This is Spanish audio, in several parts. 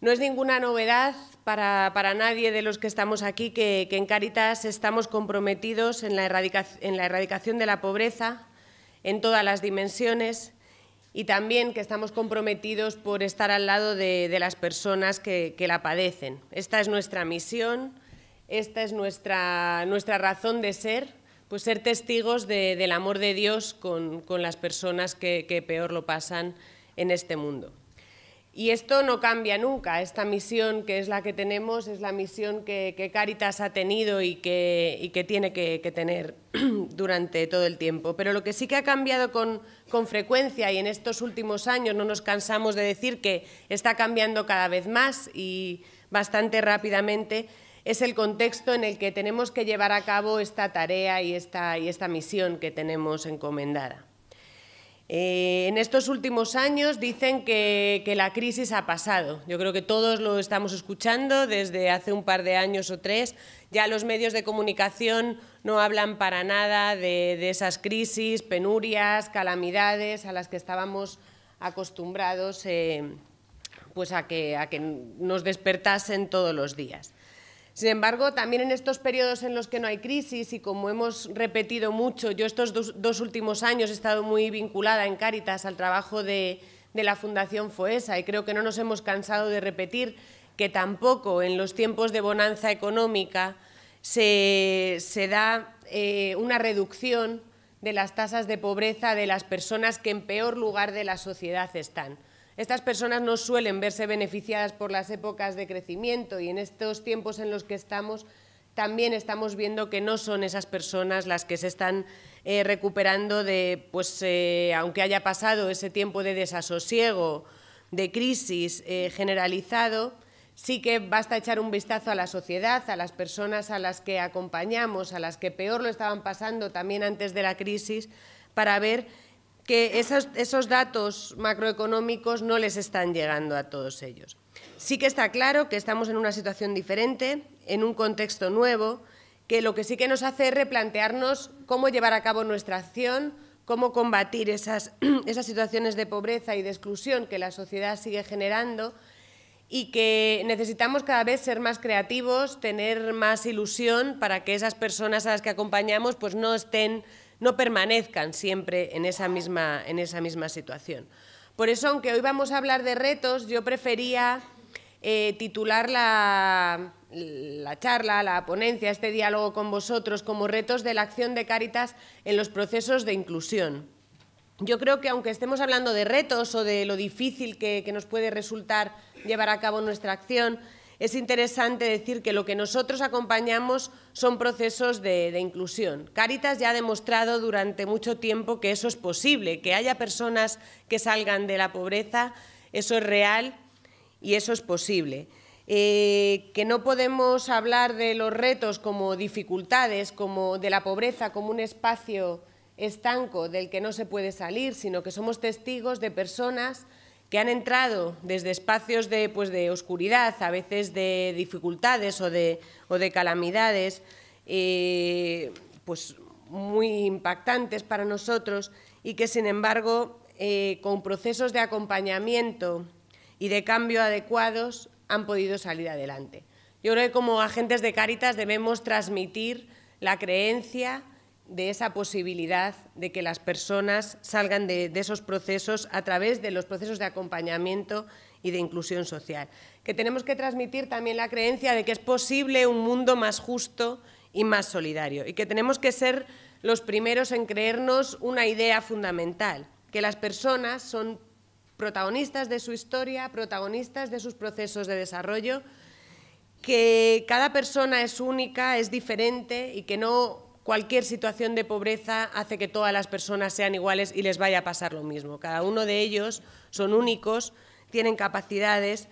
No es ninguna novedad para nadie de los que estamos aquí que en Cáritas estamos comprometidos en la erradicación de la pobreza en todas las dimensiones y también que estamos comprometidos por estar al lado de las personas que la padecen. Esta es nuestra misión, esta es nuestra razón de ser, pues ser testigos del amor de Dios con las personas que peor lo pasan en este mundo. Y esto no cambia nunca, esta misión que es la que tenemos, es la misión que Cáritas ha tenido y que tiene que tener durante todo el tiempo. Pero lo que sí que ha cambiado con frecuencia y en estos últimos años no nos cansamos de decir que está cambiando cada vez más y bastante rápidamente, es el contexto en el que tenemos que llevar a cabo esta tarea y esta misión que tenemos encomendada. En estos últimos años dicen que la crisis ha pasado. Yo creo que todos lo estamos escuchando desde hace un par de años o 3. Ya los medios de comunicación no hablan para nada de esas crisis, penurias, calamidades a las que estábamos acostumbrados pues a que nos despertasen todos los días. Sin embargo, también en estos periodos en los que no hay crisis y como hemos repetido mucho, yo estos dos últimos años he estado muy vinculada en Cáritas al trabajo de la Fundación Foessa y creo que no nos hemos cansado de repetir que tampoco en los tiempos de bonanza económica se da una reducción de las tasas de pobreza de las personas que en peor lugar de la sociedad están. Estas personas no suelen verse beneficiadas por las épocas de crecimiento y en estos tiempos en los que estamos también estamos viendo que no son esas personas las que se están recuperando aunque haya pasado ese tiempo de desasosiego, de crisis generalizado, sí que basta echar un vistazo a la sociedad, a las personas a las que acompañamos, a las que peor lo estaban pasando también antes de la crisis, para ver que esos datos macroeconómicos no les están llegando a todos ellos. Sí que está claro que estamos en una situación diferente, en un contexto nuevo, que lo que sí que nos hace es replantearnos cómo llevar a cabo nuestra acción, cómo combatir esas situaciones de pobreza y de exclusión que la sociedad sigue generando y que necesitamos cada vez ser más creativos, tener más ilusión para que esas personas a las que acompañamos pues no permanezcan siempre en esa misma situación. Por eso, aunque hoy vamos a hablar de retos, yo prefería titular la charla, la ponencia, este diálogo con vosotros como retos de la acción de Cáritas en los procesos de inclusión. Yo creo que aunque estemos hablando de retos o de lo difícil que nos puede resultar llevar a cabo nuestra acción, es interesante decir que lo que nosotros acompañamos son procesos de inclusión. Cáritas ya ha demostrado durante mucho tiempo que eso es posible, que haya personas que salgan de la pobreza, eso es real y eso es posible. Que no podemos hablar de los retos como dificultades, como de la pobreza como un espacio estanco del que no se puede salir, sino que somos testigos de personas que han entrado desde espacios de oscuridad, a veces de dificultades o de calamidades pues muy impactantes para nosotros y que, sin embargo, con procesos de acompañamiento y de cambio adecuados han podido salir adelante. Yo creo que como agentes de Cáritas debemos transmitir la creencia de esa posibilidad de que las personas salgan de esos procesos a través de los procesos de acompañamiento y de inclusión social. Que tenemos que transmitir también la creencia de que es posible un mundo más justo y más solidario y que tenemos que ser los primeros en creernos una idea fundamental, que las personas son protagonistas de su historia, protagonistas de sus procesos de desarrollo, que cada persona es única, es diferente y que no cualquier situación de pobreza hace que todas las personas sean iguales y les vaya a pasar lo mismo. Cada uno de ellos son únicos, tienen capacidades,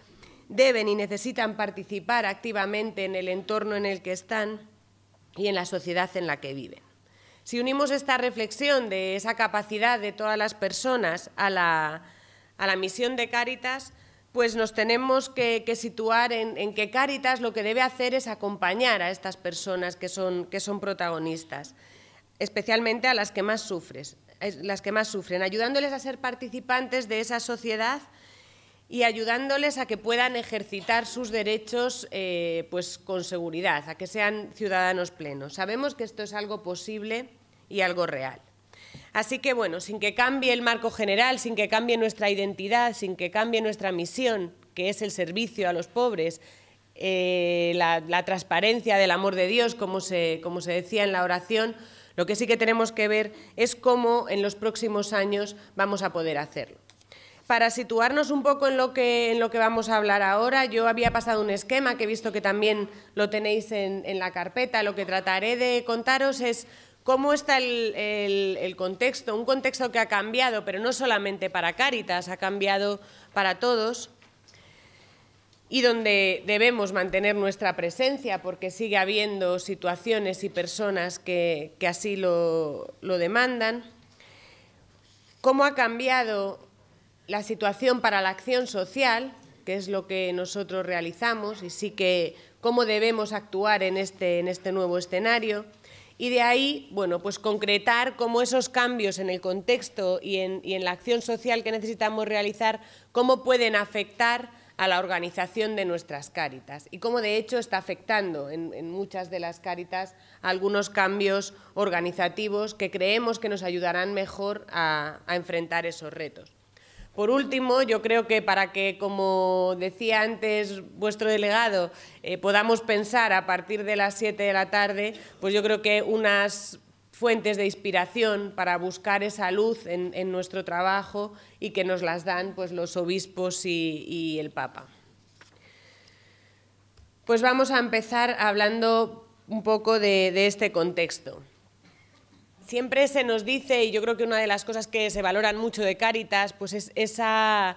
deben y necesitan participar activamente en el entorno en el que están y en la sociedad en la que viven. Si unimos esta reflexión de esa capacidad de todas las personas a la misión de Cáritas, pues nos tenemos que situar en que Cáritas lo que debe hacer es acompañar a estas personas que son protagonistas, especialmente a las que más sufren, ayudándoles a ser participantes de esa sociedad y ayudándoles a que puedan ejercitar sus derechos pues con seguridad, a que sean ciudadanos plenos. Sabemos que esto es algo posible y algo real. Así que, bueno, sin que cambie el marco general, sin que cambie nuestra identidad, sin que cambie nuestra misión, que es el servicio a los pobres, la transparencia del amor de Dios, como se decía en la oración, lo que sí que tenemos que ver es cómo en los próximos años vamos a poder hacerlo. Para situarnos un poco en lo que vamos a hablar ahora, yo había pasado un esquema que he visto que también lo tenéis en la carpeta. Lo que trataré de contaros es cómo está el contexto, un contexto que ha cambiado, pero no solamente para Cáritas, ha cambiado para todos, y donde debemos mantener nuestra presencia porque sigue habiendo situaciones y personas que así lo demandan. Cómo ha cambiado la situación para la acción social, que es lo que nosotros realizamos, y sí que cómo debemos actuar en este nuevo escenario. Y de ahí, bueno, pues concretar cómo esos cambios en el contexto y en la acción social que necesitamos realizar, cómo pueden afectar a la organización de nuestras Cáritas y cómo de hecho está afectando en muchas de las Cáritas algunos cambios organizativos que creemos que nos ayudarán mejor a enfrentar esos retos. Por último, yo creo que para que, como decía antes vuestro delegado, podamos pensar a partir de las 7 de la tarde, pues yo creo que unas fuentes de inspiración para buscar esa luz en nuestro trabajo y que nos las dan pues, los obispos y el Papa. Pues vamos a empezar hablando un poco de este contexto. Siempre se nos dice, y yo creo que una de las cosas que se valoran mucho de Cáritas, pues es esa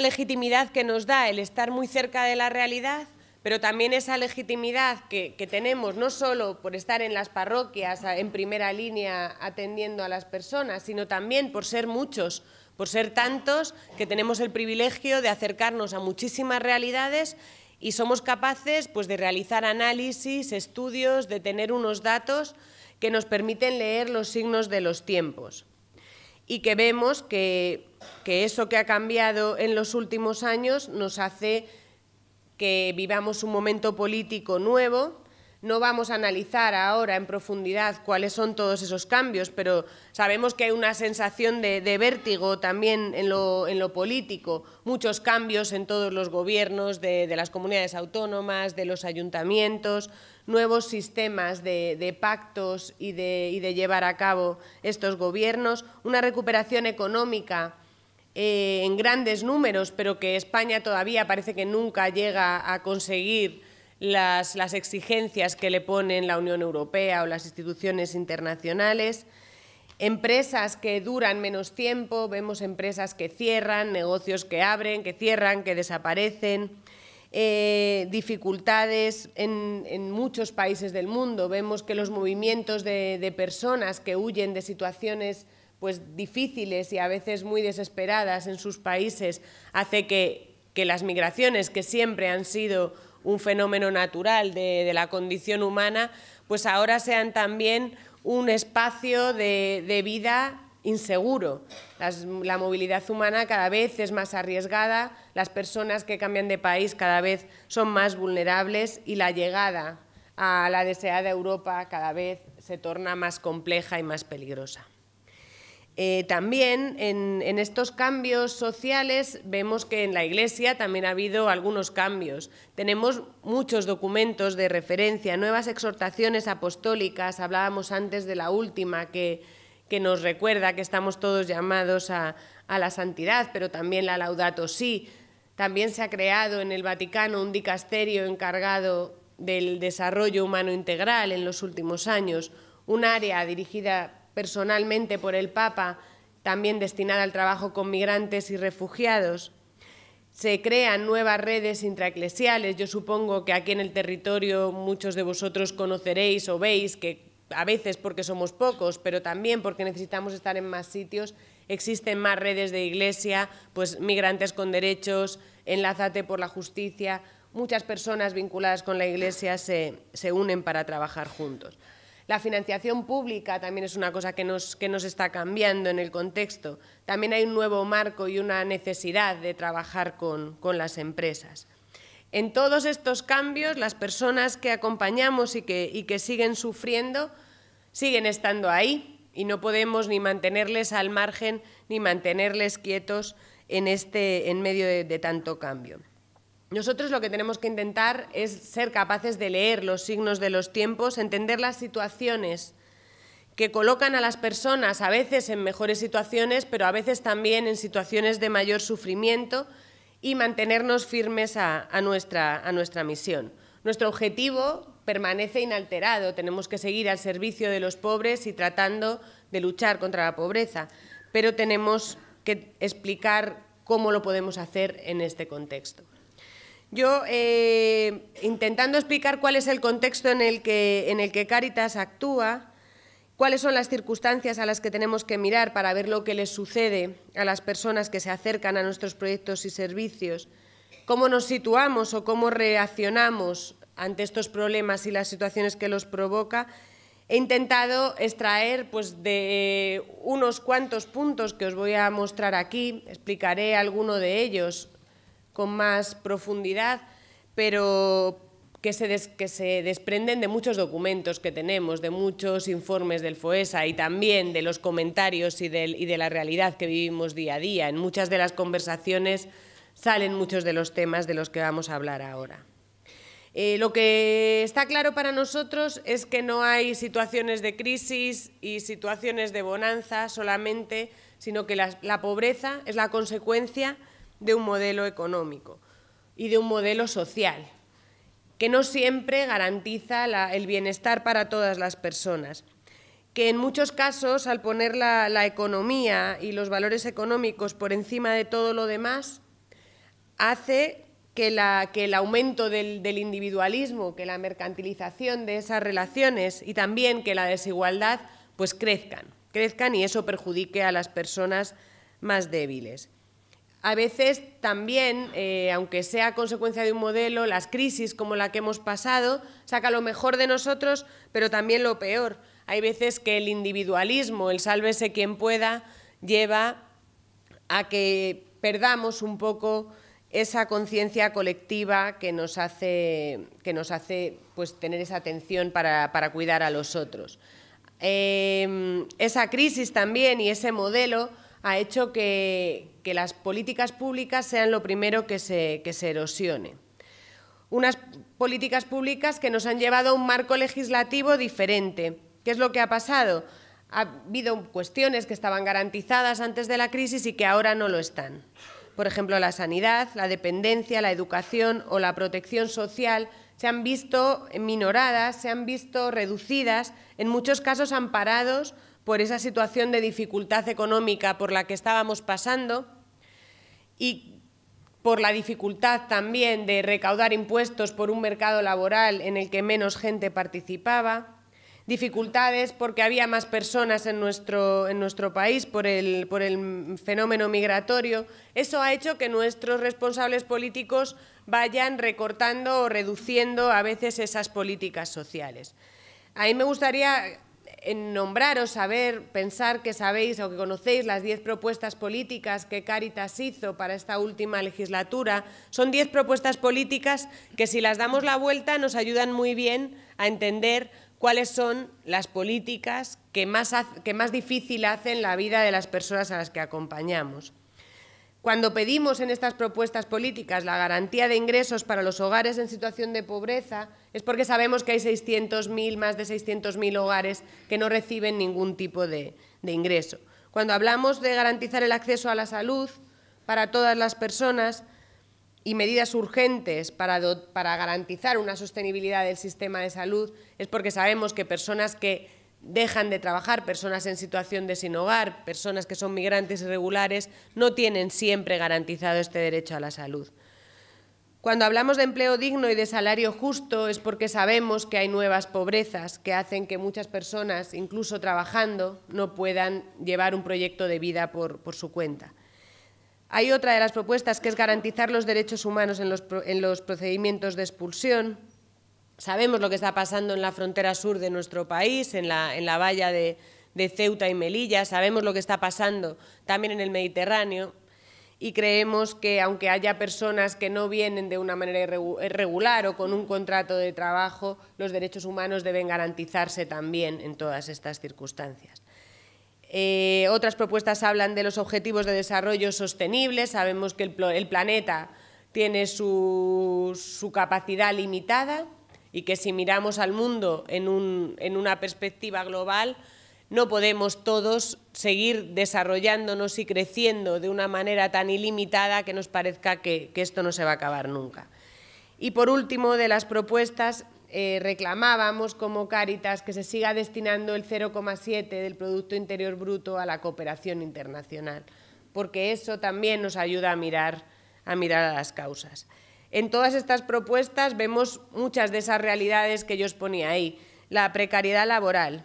legitimidad que nos da el estar muy cerca de la realidad, pero también esa legitimidad que tenemos no solo por estar en las parroquias en primera línea atendiendo a las personas, sino también por ser muchos, por ser tantos, que tenemos el privilegio de acercarnos a muchísimas realidades y somos capaces pues, de realizar análisis, estudios, de tener unos datos que nos permiten leer los signos de los tiempos y que vemos que eso que ha cambiado en los últimos años nos hace que vivamos un momento político nuevo. No vamos a analizar ahora en profundidad cuáles son todos esos cambios, pero sabemos que hay una sensación de vértigo también en lo político, muchos cambios en todos los gobiernos de las comunidades autónomas, de los ayuntamientos, nuevos sistemas de pactos y de llevar a cabo estos gobiernos, una recuperación económica en grandes números, pero que España todavía parece que nunca llega a conseguir las exigencias que le ponen la Unión Europea o las instituciones internacionales, empresas que duran menos tiempo, vemos empresas que cierran, negocios que abren, que cierran, que desaparecen, dificultades en muchos países del mundo, vemos que los movimientos de personas que huyen de situaciones pues, difíciles y a veces muy desesperadas en sus países hace que las migraciones, que siempre han sido un fenómeno natural de la condición humana, pues ahora sean también un espacio de vida inseguro. La movilidad humana cada vez es más arriesgada, las personas que cambian de país cada vez son más vulnerables y la llegada a la deseada Europa cada vez se torna más compleja y más peligrosa. También en estos cambios sociales vemos que en la Iglesia también ha habido algunos cambios. Tenemos muchos documentos de referencia, nuevas exhortaciones apostólicas, hablábamos antes de la última que nos recuerda que estamos todos llamados a la santidad, pero también la Laudato Si. También se ha creado en el Vaticano un dicasterio encargado del desarrollo humano integral en los últimos años, un área dirigida personalmente por el Papa, también destinada al trabajo con migrantes y refugiados. Se crean nuevas redes intraeclesiales. Yo supongo que aquí en el territorio muchos de vosotros conoceréis o veis que a veces porque somos pocos, pero también porque necesitamos estar en más sitios, existen más redes de iglesia, pues Migrantes con Derechos, Enlázate por la Justicia, muchas personas vinculadas con la Iglesia se unen para trabajar juntos. La financiación pública también es una cosa que nos está cambiando en el contexto. También hay un nuevo marco y una necesidad de trabajar con las empresas. En todos estos cambios, las personas que acompañamos y que siguen sufriendo, siguen estando ahí y no podemos ni mantenerles al margen ni mantenerles quietos en medio de tanto cambio. Nosotros lo que tenemos que intentar es ser capaces de leer los signos de los tiempos, entender las situaciones que colocan a las personas a veces en mejores situaciones, pero a veces también en situaciones de mayor sufrimiento, y mantenernos firmes a nuestra misión. Nuestro objetivo permanece inalterado, tenemos que seguir al servicio de los pobres y tratando de luchar contra la pobreza, pero tenemos que explicar cómo lo podemos hacer en este contexto. Yo, intentando explicar cuál es el contexto en el que Cáritas actúa, cuáles son las circunstancias a las que tenemos que mirar para ver lo que les sucede a las personas que se acercan a nuestros proyectos y servicios, cómo nos situamos o cómo reaccionamos ante estos problemas y las situaciones que los provoca, he intentado extraer de unos cuantos puntos que os voy a mostrar aquí, explicaré alguno de ellos con más profundidad, pero que se desprenden de muchos documentos que tenemos, de muchos informes del FOESA y también de los comentarios y de la realidad que vivimos día a día. En muchas de las conversaciones salen muchos de los temas de los que vamos a hablar ahora. Lo que está claro para nosotros es que no hay situaciones de crisis y situaciones de bonanza solamente, sino que la pobreza es la consecuencia de un modelo económico y de un modelo social, que no siempre garantiza el bienestar para todas las personas, que en muchos casos, al poner la economía y los valores económicos por encima de todo lo demás, hace que el aumento del individualismo, que la mercantilización de esas relaciones y también que la desigualdad crezcan y eso perjudique a las personas más débiles. A veces también, aunque sea consecuencia de un modelo, las crisis como la que hemos pasado saca lo mejor de nosotros, pero también lo peor. Hay veces que el individualismo, el sálvese quien pueda, lleva a que perdamos un poco esa conciencia colectiva que nos hace tener esa atención para cuidar a los otros. Esa crisis también y ese modelo ha hecho que las políticas públicas sean lo primero que se erosione. Unas políticas públicas que nos han llevado a un marco legislativo diferente. ¿Qué es lo que ha pasado? Ha habido cuestiones que estaban garantizadas antes de la crisis y que ahora no lo están. Por ejemplo, la sanidad, la dependencia, la educación o la protección social se han visto minoradas, se han visto reducidas, en muchos casos amparados por esa situación de dificultad económica por la que estábamos pasando y por la dificultad también de recaudar impuestos por un mercado laboral en el que menos gente participaba, dificultades porque había más personas en nuestro país por el fenómeno migratorio. Eso ha hecho que nuestros responsables políticos vayan recortando o reduciendo a veces esas políticas sociales. A mí me gustaría nombraros, pensar que sabéis o que conocéis las 10 propuestas políticas que Cáritas hizo para esta última legislatura. Son 10 propuestas políticas que, si las damos la vuelta, nos ayudan muy bien a entender cuáles son las políticas que más difícil hacen la vida de las personas a las que acompañamos. Cuando pedimos en estas propuestas políticas la garantía de ingresos para los hogares en situación de pobreza, es porque sabemos que hay más de 600.000 hogares que no reciben ningún tipo de ingreso. Cuando hablamos de garantizar el acceso a la salud para todas las personas y medidas urgentes para garantizar una sostenibilidad del sistema de salud, es porque sabemos que personas que dejan de trabajar, personas en situación de sin hogar, personas que son migrantes irregulares, no tienen siempre garantizado este derecho a la salud. Cuando hablamos de empleo digno y de salario justo es porque sabemos que hay nuevas pobrezas que hacen que muchas personas, incluso trabajando, no puedan llevar un proyecto de vida por su cuenta. Hay otra de las propuestas que es garantizar los derechos humanos en los procedimientos de expulsión. Sabemos lo que está pasando en la frontera sur de nuestro país, en la valla de Ceuta y Melilla, sabemos lo que está pasando también en el Mediterráneo, y creemos que, aunque haya personas que no vienen de una manera irregular o con un contrato de trabajo, los derechos humanos deben garantizarse también en todas estas circunstancias. Otras propuestas hablan de los objetivos de desarrollo sostenible. Sabemos que el planeta tiene su capacidad limitada y que si miramos al mundo en una perspectiva global, no podemos todos seguir desarrollándonos y creciendo de una manera tan ilimitada que nos parezca que esto no se va a acabar nunca. Y por último, de las propuestas, reclamábamos como Cáritas que se siga destinando el 0,7 del Producto Interior Bruto a la cooperación internacional, porque eso también nos ayuda a mirar a las causas. En todas estas propuestas vemos muchas de esas realidades que yo os ponía ahí. La precariedad laboral.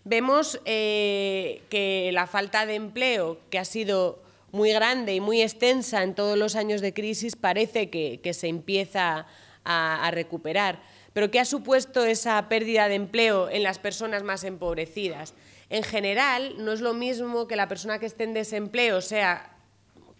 Vemos que la falta de empleo, que ha sido muy grande y muy extensa en todos los años de crisis, parece que se empieza a recuperar. Pero ¿qué ha supuesto esa pérdida de empleo en las personas más empobrecidas? En general, no es lo mismo que la persona que esté en desempleo sea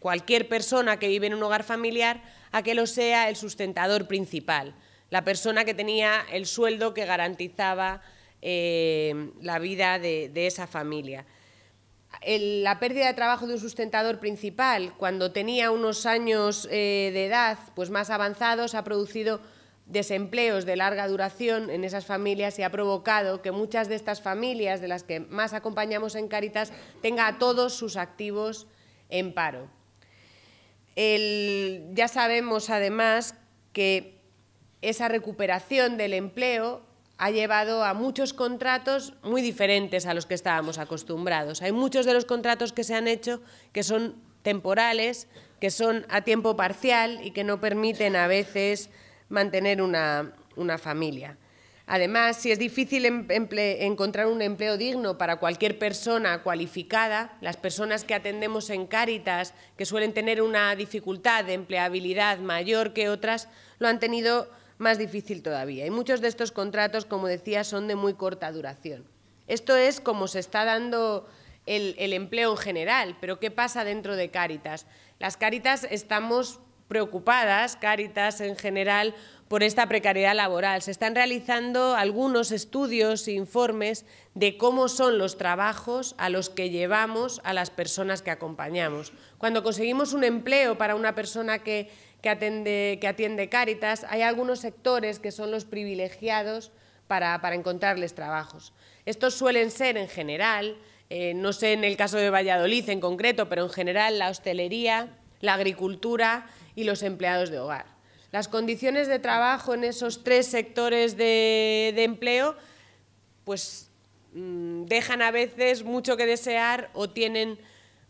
cualquier persona que vive en un hogar familiar a que lo sea el sustentador principal, la persona que tenía el sueldo que garantizaba la vida de esa familia. La pérdida de trabajo de un sustentador principal, cuando tenía unos años de edad pues más avanzados, ha producido desempleos de larga duración en esas familias y ha provocado que muchas de estas familias, de las que más acompañamos en Cáritas, tengan a todos sus activos en paro. Ya sabemos, además, que esa recuperación del empleo ha llevado a muchos contratos muy diferentes a los que estábamos acostumbrados. Hay muchos de los contratos que se han hecho que son temporales, que son a tiempo parcial y que no permiten a veces mantener una familia. Además, si es difícil encontrar un empleo digno para cualquier persona cualificada, las personas que atendemos en Cáritas, que suelen tener una dificultad de empleabilidad mayor que otras, lo han tenido más difícil todavía. Y muchos de estos contratos, como decía, son de muy corta duración. Esto es como se está dando el empleo en general, pero ¿qué pasa dentro de Cáritas? Las Cáritas estamos preocupadas, Cáritas en general, por esta precariedad laboral. Se están realizando algunos estudios e informes de cómo son los trabajos a los que llevamos a las personas que acompañamos. Cuando conseguimos un empleo para una persona que atiende Cáritas, hay algunos sectores que son los privilegiados para encontrarles trabajos. Estos suelen ser, en general, no sé en el caso de Valladolid en concreto, pero en general la hostelería, la agricultura y los empleados de hogar. Las condiciones de trabajo en esos tres sectores de empleo pues dejan a veces mucho que desear o tienen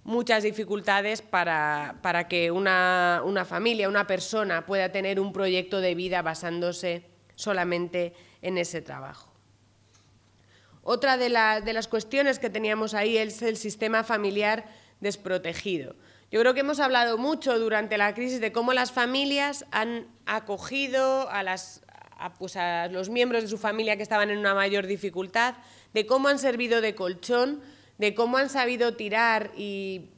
muchas dificultades para que una familia, una persona pueda tener un proyecto de vida basándose solamente en ese trabajo. Otra de las cuestiones que teníamos ahí es el sistema familiar desprotegido. Yo creo que hemos hablado mucho durante la crisis de cómo las familias han acogido a los miembros de su familia que estaban en una mayor dificultad, de cómo han servido de colchón, de cómo han sabido tirar y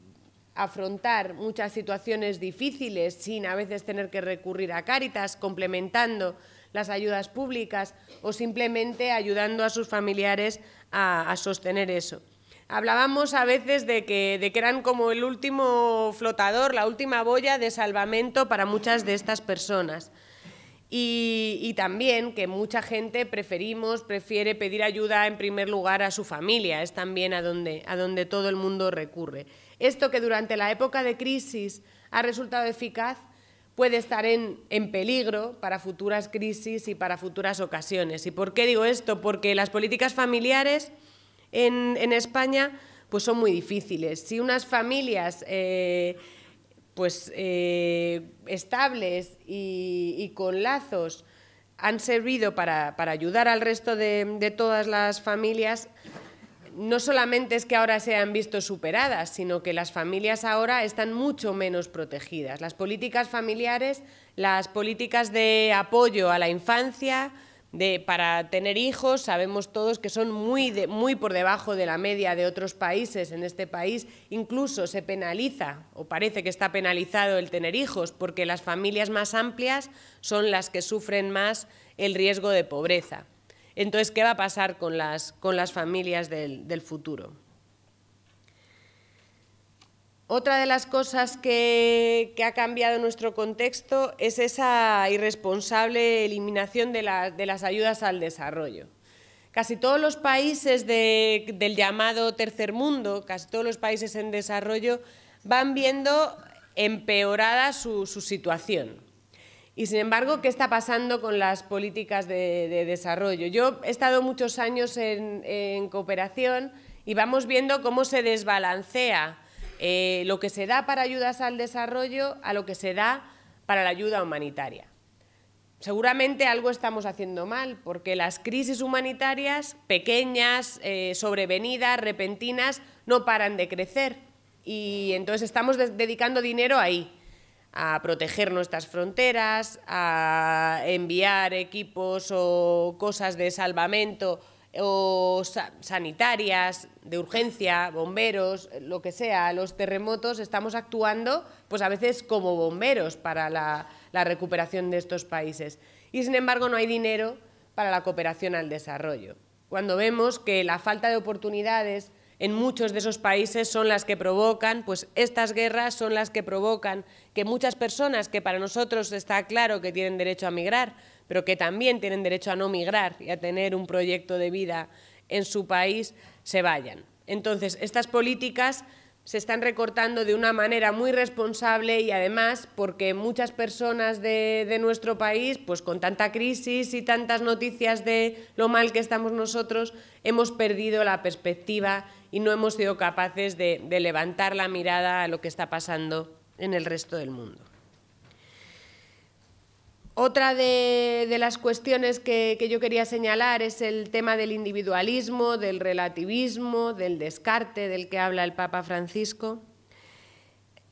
afrontar muchas situaciones difíciles sin a veces tener que recurrir a Cáritas, complementando las ayudas públicas o simplemente ayudando a sus familiares a sostener eso. Hablábamos a veces de que eran como el último flotador, la última boya de salvamento para muchas de estas personas. Y también que mucha gente prefiere pedir ayuda en primer lugar a su familia, es también a donde todo el mundo recurre. Esto que durante la época de crisis ha resultado eficaz puede estar en peligro para futuras crisis y para futuras ocasiones. ¿Y por qué digo esto? Porque las políticas familiares en España pues son muy difíciles. Si unas familias estables y con lazos han servido para ayudar al resto de todas las familias, no solamente es que ahora se han visto superadas, sino que las familias ahora están mucho menos protegidas. Las políticas familiares, las políticas de apoyo a la infancia, para tener hijos. Sabemos todos que son muy por debajo de la media de otros países. En este país incluso se penaliza, o parece que está penalizado, el tener hijos, porque las familias más amplias son las que sufren más el riesgo de pobreza. Entonces, ¿qué va a pasar con las familias del futuro? Otra de las cosas que ha cambiado en nuestro contexto es esa irresponsable eliminación de las ayudas al desarrollo. Casi todos los países del llamado tercer mundo, casi todos los países en desarrollo, van viendo empeorada su situación. Y, sin embargo, ¿qué está pasando con las políticas de desarrollo? Yo he estado muchos años en cooperación y vamos viendo cómo se desbalancea lo que se da para ayudas al desarrollo a lo que se da para la ayuda humanitaria. Seguramente algo estamos haciendo mal, porque las crisis humanitarias pequeñas, sobrevenidas, repentinas, no paran de crecer. Y entonces estamos dedicando dinero ahí, a proteger nuestras fronteras, a enviar equipos o cosas de salvamento o sanitarias, de urgencia, bomberos, lo que sea. Los terremotos estamos actuando, pues a veces como bomberos para la recuperación de estos países. Y, sin embargo, no hay dinero para la cooperación al desarrollo. Cuando vemos que la falta de oportunidades en muchos de esos países son las que provocan, pues estas guerras son las que provocan que muchas personas, que para nosotros está claro que tienen derecho a migrar, pero que también tienen derecho a no migrar y a tener un proyecto de vida en su país, se vayan. Entonces, estas políticas se están recortando de una manera muy responsable y, además, porque muchas personas de nuestro país, pues con tanta crisis y tantas noticias de lo mal que estamos nosotros, hemos perdido la perspectiva y no hemos sido capaces de levantar la mirada a lo que está pasando en el resto del mundo. Otra de las cuestiones que yo quería señalar es el tema del individualismo, del relativismo, del descarte del que habla el Papa Francisco.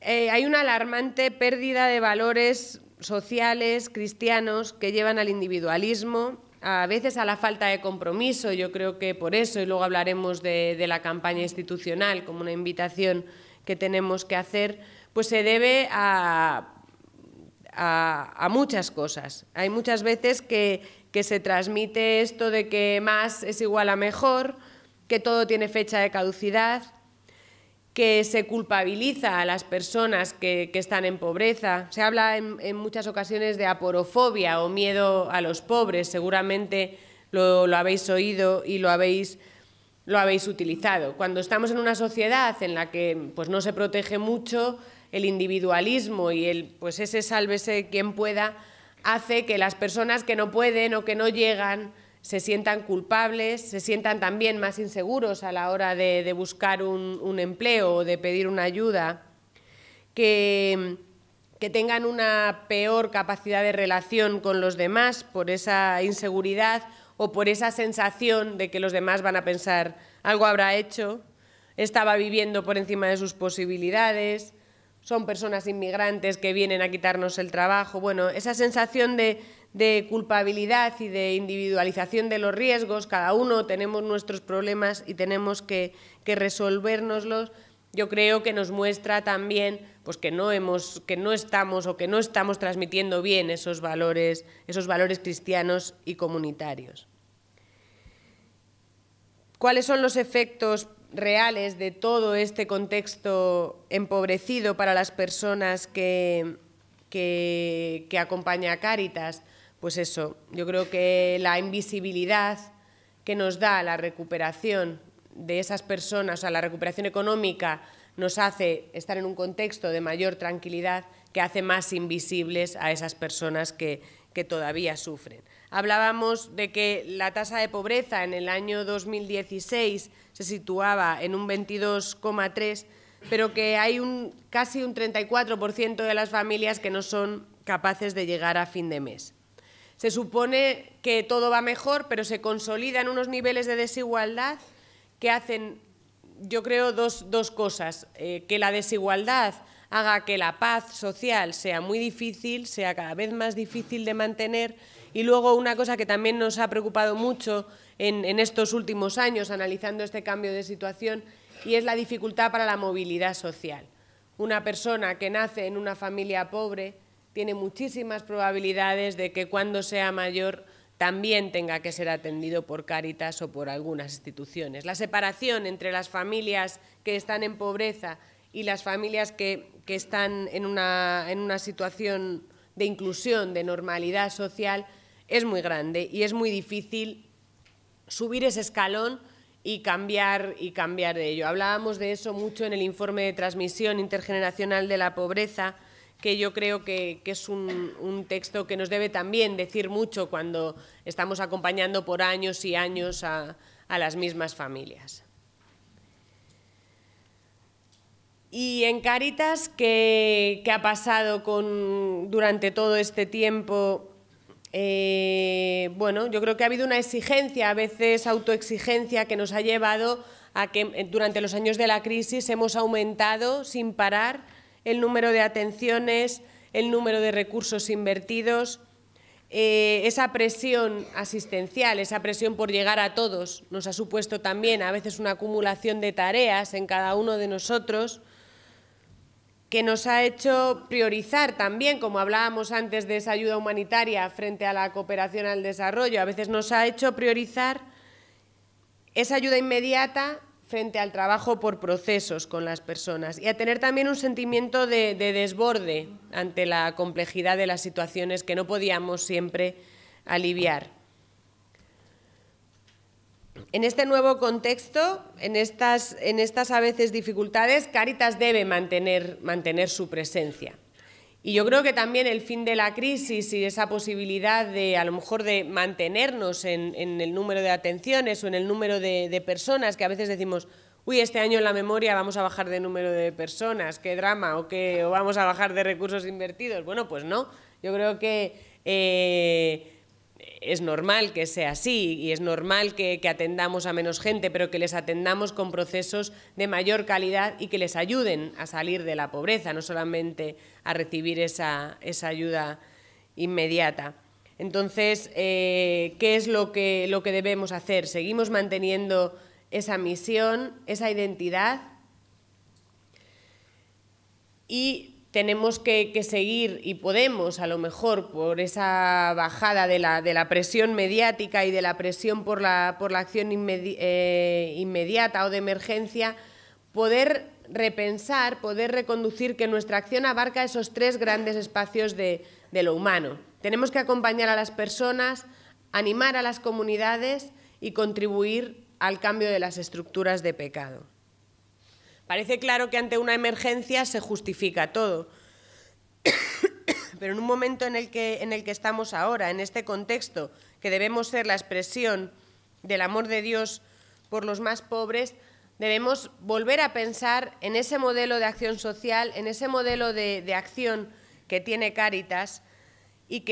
Hay una alarmante pérdida de valores sociales cristianos que llevan al individualismo, a veces a la falta de compromiso. Yo creo que por eso, y luego hablaremos de la campaña institucional como una invitación que tenemos que hacer, pues se debe a muchas cosas. Hay muchas veces que se transmite esto de que más es igual a mejor, que todo tiene fecha de caducidad, que se culpabiliza a las personas que están en pobreza. Se habla en muchas ocasiones de aporofobia o miedo a los pobres. Seguramente lo habéis oído y lo habéis utilizado. Cuando estamos en una sociedad en la que pues, no se protege mucho, el individualismo y pues ese sálvese quien pueda hace que las personas que no pueden o que no llegan se sientan culpables, se sientan también más inseguros a la hora de buscar un empleo o de pedir una ayuda, que tengan una peor capacidad de relación con los demás por esa inseguridad o por esa sensación de que los demás van a pensar algo habrá hecho, estaba viviendo por encima de sus posibilidades, son personas inmigrantes que vienen a quitarnos el trabajo. Bueno, esa sensación de culpabilidad y de individualización de los riesgos, cada uno tenemos nuestros problemas y tenemos que resolvérnoslos, yo creo que nos muestra también pues, que no estamos transmitiendo bien esos valores cristianos y comunitarios. ¿Cuáles son los efectos reales de todo este contexto empobrecido para las personas que acompaña a Cáritas? Pues eso, yo creo que la invisibilidad que nos da la recuperación de esas personas, o sea, la recuperación económica nos hace estar en un contexto de mayor tranquilidad que hace más invisibles a esas personas que todavía sufren. Hablábamos de que la tasa de pobreza en el año 2016 se situaba en un 22,3%, pero que hay casi un 34% de las familias que no son capaces de llegar a fin de mes. Se supone que todo va mejor, pero se consolidan unos niveles de desigualdad que hacen, yo creo, dos cosas. Que la desigualdad haga que la paz social sea muy difícil, sea cada vez más difícil de mantener. Y luego una cosa que también nos ha preocupado mucho en estos últimos años, analizando este cambio de situación, y es la dificultad para la movilidad social. Una persona que nace en una familia pobre tiene muchísimas probabilidades de que cuando sea mayor también tenga que ser atendido por Cáritas o por algunas instituciones. La separación entre las familias que están en pobreza y las familias que están en una situación de inclusión, de normalidad social, es muy grande y es muy difícil subir ese escalón y cambiar de ello. Hablábamos de eso mucho en el informe de transmisión intergeneracional de la pobreza, que yo creo que es un texto que nos debe también decir mucho cuando estamos acompañando por años y años a las mismas familias. Y en Cáritas, ¿qué ha pasado durante todo este tiempo? Bueno, yo creo que ha habido una exigencia, a veces autoexigencia, que nos ha llevado a que durante los años de la crisis hemos aumentado sin parar el número de atenciones, el número de recursos invertidos. Esa presión asistencial, esa presión por llegar a todos, nos ha supuesto también a veces una acumulación de tareas en cada uno de nosotros, que nos ha hecho priorizar también, como hablábamos antes de esa ayuda humanitaria frente a la cooperación al desarrollo, a veces nos ha hecho priorizar esa ayuda inmediata frente al trabajo por procesos con las personas y a tener también un sentimiento de desborde ante la complejidad de las situaciones que no podíamos siempre aliviar. En este nuevo contexto, en estas a veces dificultades, Cáritas debe mantener su presencia. Y yo creo que también el fin de la crisis y esa posibilidad de, a lo mejor, de mantenernos en el número de atenciones o en el número de personas, que a veces decimos, uy, este año en la memoria vamos a bajar de número de personas, qué drama, o vamos a bajar de recursos invertidos. Bueno, pues no, yo creo que es normal que sea así y es normal que atendamos a menos gente, pero que les atendamos con procesos de mayor calidad y que les ayuden a salir de la pobreza, no solamente a recibir esa ayuda inmediata. Entonces, ¿qué es lo que debemos hacer? Seguimos manteniendo esa misión, esa identidad, y tenemos que seguir, y podemos, a lo mejor, por esa bajada de la presión mediática y de la presión por la acción inmediata o de emergencia, poder repensar, poder reconducir que nuestra acción abarca esos tres grandes espacios de lo humano. Tenemos que acompañar a las personas, animar a las comunidades y contribuir al cambio de las estructuras de pecado. Parece claro que ante una emergencia se justifica todo, pero en un momento en el que estamos ahora, en este contexto, que debemos ser la expresión del amor de Dios por los más pobres, debemos volver a pensar en ese modelo de acción social, en ese modelo de acción que tiene Cáritas y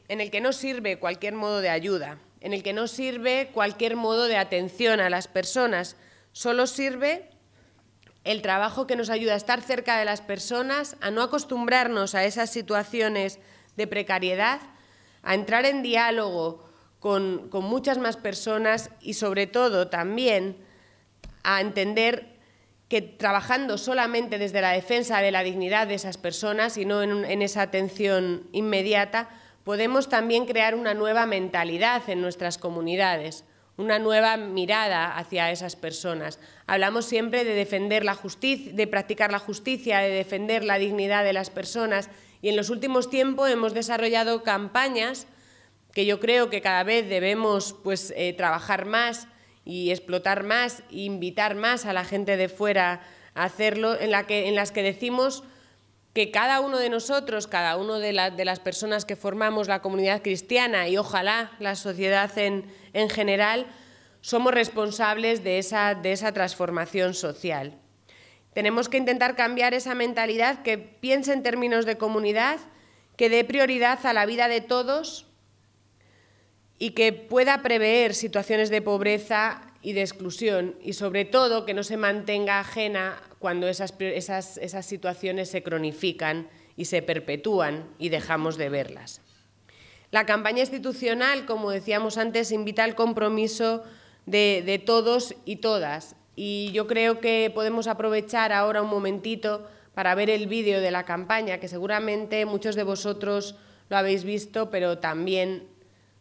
en el que no sirve cualquier modo de ayuda, en el que no sirve cualquier modo de atención a las personas, solo sirve el trabajo que nos ayuda a estar cerca de las personas, a no acostumbrarnos a esas situaciones de precariedad, a entrar en diálogo con muchas más personas y, sobre todo, también a entender que trabajando solamente desde la defensa de la dignidad de esas personas y no en esa atención inmediata, podemos también crear una nueva mentalidad en nuestras comunidades, una nueva mirada hacia esas personas. Hablamos siempre de defender la justicia, de practicar la justicia, de defender la dignidad de las personas, y en los últimos tiempos hemos desarrollado campañas que yo creo que cada vez debemos trabajar más y explotar más e invitar más a la gente de fuera a hacerlo, en las que decimos que cada uno de nosotros, cada uno de las personas que formamos la comunidad cristiana y ojalá la sociedad en general, somos responsables de esa transformación social. Tenemos que intentar cambiar esa mentalidad que piense en términos de comunidad, que dé prioridad a la vida de todos y que pueda prever situaciones de pobreza y de exclusión y, sobre todo, que no se mantenga ajena cuando esas situaciones se cronifican y se perpetúan y dejamos de verlas. La campaña institucional, como decíamos antes, invita al compromiso de todos y todas. Y yo creo que podemos aprovechar ahora un momentito para ver el vídeo de la campaña, que seguramente muchos de vosotros lo habéis visto, pero también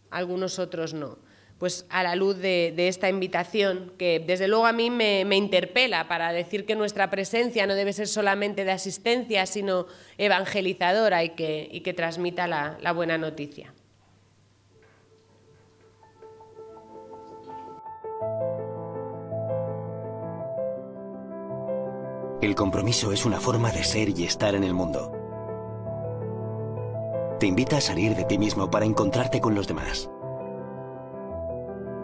algunos otros no. Pues a la luz de esta invitación, que desde luego a mí me interpela para decir que nuestra presencia no debe ser solamente de asistencia, sino evangelizadora y que transmita la buena noticia. El compromiso es una forma de ser y estar en el mundo. Te invita a salir de ti mismo para encontrarte con los demás.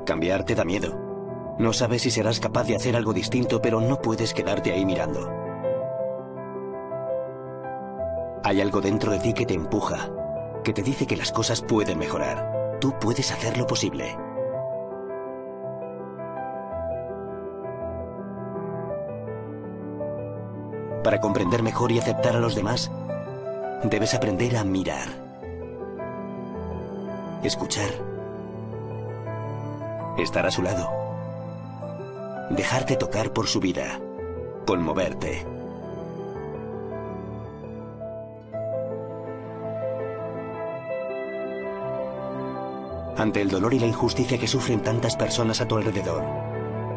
Cambiar te da miedo. No sabes si serás capaz de hacer algo distinto, pero no puedes quedarte ahí mirando. Hay algo dentro de ti que te empuja, que te dice que las cosas pueden mejorar. Tú puedes hacer lo posible. Para comprender mejor y aceptar a los demás, debes aprender a mirar, escuchar, estar a su lado, dejarte tocar por su vida, conmoverte. Ante el dolor y la injusticia que sufren tantas personas a tu alrededor,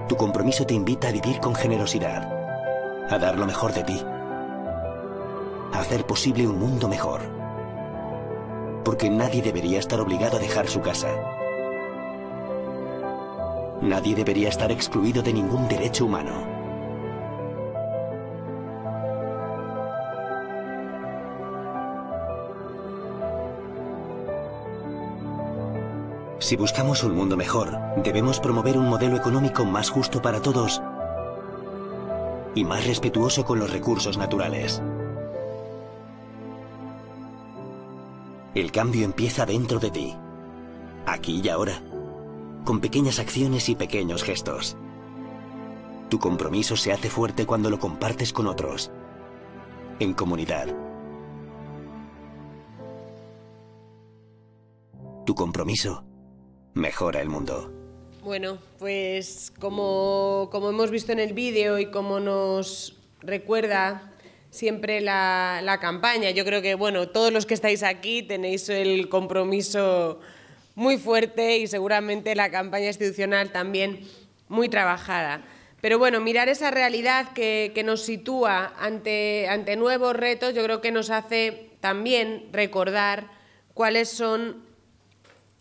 tu compromiso te invita a vivir con generosidad, a dar lo mejor de ti, a hacer posible un mundo mejor. Porque nadie debería estar obligado a dejar su casa. Nadie debería estar excluido de ningún derecho humano. Si buscamos un mundo mejor, debemos promover un modelo económico más justo para todos y más respetuoso con los recursos naturales. El cambio empieza dentro de ti, aquí y ahora, con pequeñas acciones y pequeños gestos. Tu compromiso se hace fuerte cuando lo compartes con otros, en comunidad. Tu compromiso mejora el mundo. Bueno, pues como hemos visto en el vídeo y como nos recuerda siempre la campaña, yo creo que bueno, todos los que estáis aquí tenéis el compromiso muy fuerte y seguramente la campaña institucional también muy trabajada. Pero bueno, mirar esa realidad que nos sitúa ante nuevos retos, yo creo que nos hace también recordar cuáles son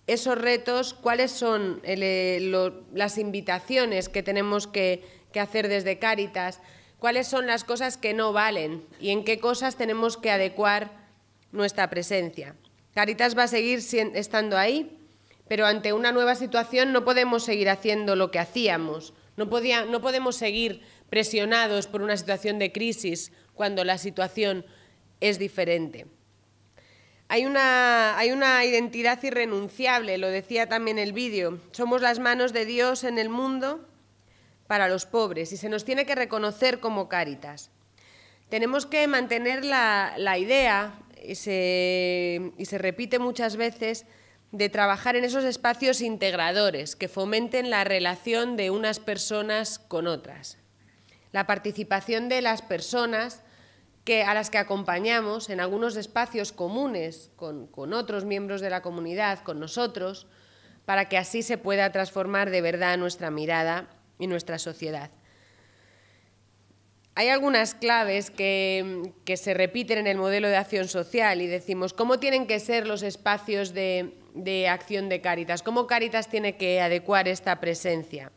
esos retos, cuáles son las invitaciones que tenemos que hacer desde Cáritas, cuáles son las cosas que no valen y en qué cosas tenemos que adecuar nuestra presencia. Cáritas va a seguir estando ahí, pero ante una nueva situación no podemos seguir haciendo lo que hacíamos, no podemos seguir presionados por una situación de crisis cuando la situación es diferente. Hay una identidad irrenunciable, lo decía también el vídeo. Somos las manos de Dios en el mundo para los pobres y se nos tiene que reconocer como Cáritas. Tenemos que mantener la idea, y se repite muchas veces, de trabajar en esos espacios integradores que fomenten la relación de unas personas con otras. La participación de las personas a las que acompañamos en algunos espacios comunes con otros miembros de la comunidad, con nosotros, para que así se pueda transformar de verdad nuestra mirada y nuestra sociedad. Hay algunas claves que se repiten en el modelo de acción social y decimos cómo tienen que ser los espacios de acción de Cáritas, cómo Cáritas tiene que adecuar esta presencia.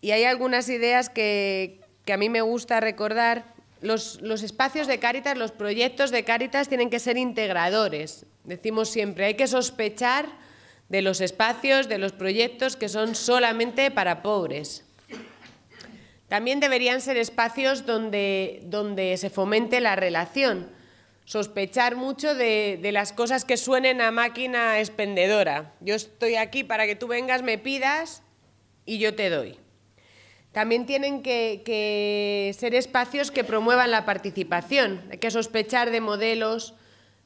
Y hay algunas ideas que a mí me gusta recordar. Los espacios de Cáritas, los proyectos de Cáritas tienen que ser integradores. Decimos siempre, hay que sospechar de los espacios, de los proyectos que son solamente para pobres. También deberían ser espacios donde se fomente la relación. Sospechar mucho de las cosas que suenen a máquina expendedora. Yo estoy aquí para que tú vengas, me pidas y yo te doy. También tienen que ser espacios que promuevan la participación. Hay que sospechar de modelos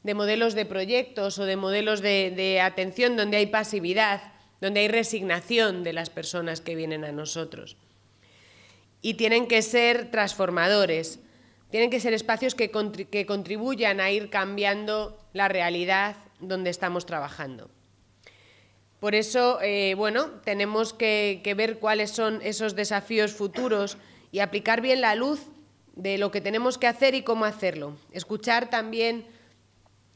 de proyectos o de modelos de atención donde hay pasividad, donde hay resignación de las personas que vienen a nosotros. Y tienen que ser transformadores, tienen que ser espacios que contribuyan a ir cambiando la realidad donde estamos trabajando. Por eso, tenemos que ver cuáles son esos desafíos futuros y aplicar bien la luz de lo que tenemos que hacer y cómo hacerlo. Escuchar también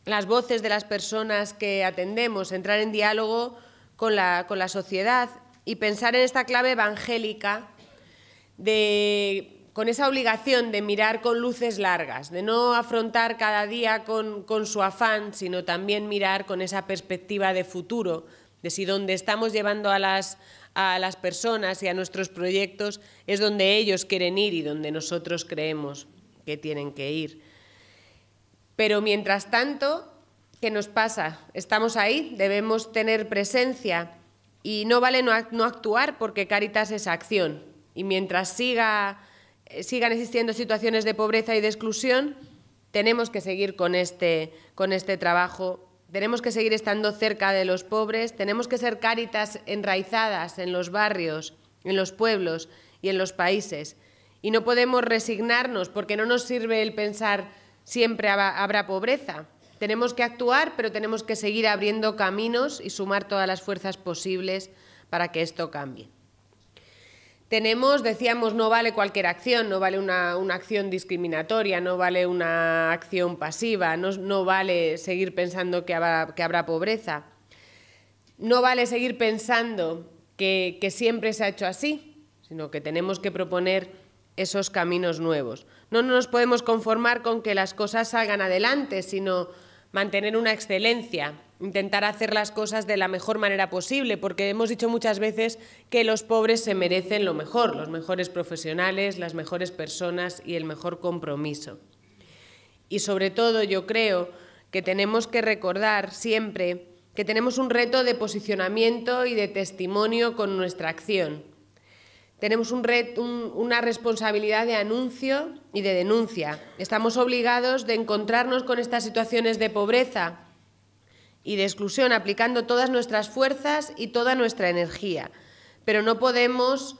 las voces de las personas que atendemos, entrar en diálogo con la sociedad y pensar en esta clave evangélica con esa obligación de mirar con luces largas, de no afrontar cada día con su afán, sino también mirar con esa perspectiva de futuro, de si donde estamos llevando a las personas y a nuestros proyectos es donde ellos quieren ir y donde nosotros creemos que tienen que ir. Pero mientras tanto, ¿qué nos pasa? Estamos ahí, debemos tener presencia y no vale no actuar porque Cáritas es acción. Y mientras sigan existiendo situaciones de pobreza y de exclusión, tenemos que seguir con este trabajo. Tenemos que seguir estando cerca de los pobres, tenemos que ser Cáritas enraizadas en los barrios, en los pueblos y en los países. Y no podemos resignarnos porque no nos sirve el pensar siempre habrá pobreza. Tenemos que actuar, pero tenemos que seguir abriendo caminos y sumar todas las fuerzas posibles para que esto cambie. Decíamos, no vale cualquier acción, no vale una acción discriminatoria, no vale una acción pasiva, no vale seguir pensando que habrá pobreza. No vale seguir pensando que siempre se ha hecho así, sino que tenemos que proponer esos caminos nuevos. No nos podemos conformar con que las cosas salgan adelante, sino mantener una excelencia, intentar hacer las cosas de la mejor manera posible, porque hemos dicho muchas veces que los pobres se merecen lo mejor, los mejores profesionales, las mejores personas y el mejor compromiso. Y sobre todo yo creo que tenemos que recordar siempre que tenemos un reto de posicionamiento y de testimonio con nuestra acción. Tenemos una responsabilidad de anuncio y de denuncia. Estamos obligados de encontrarnos con estas situaciones de pobreza y de exclusión, aplicando todas nuestras fuerzas y toda nuestra energía. Pero no podemos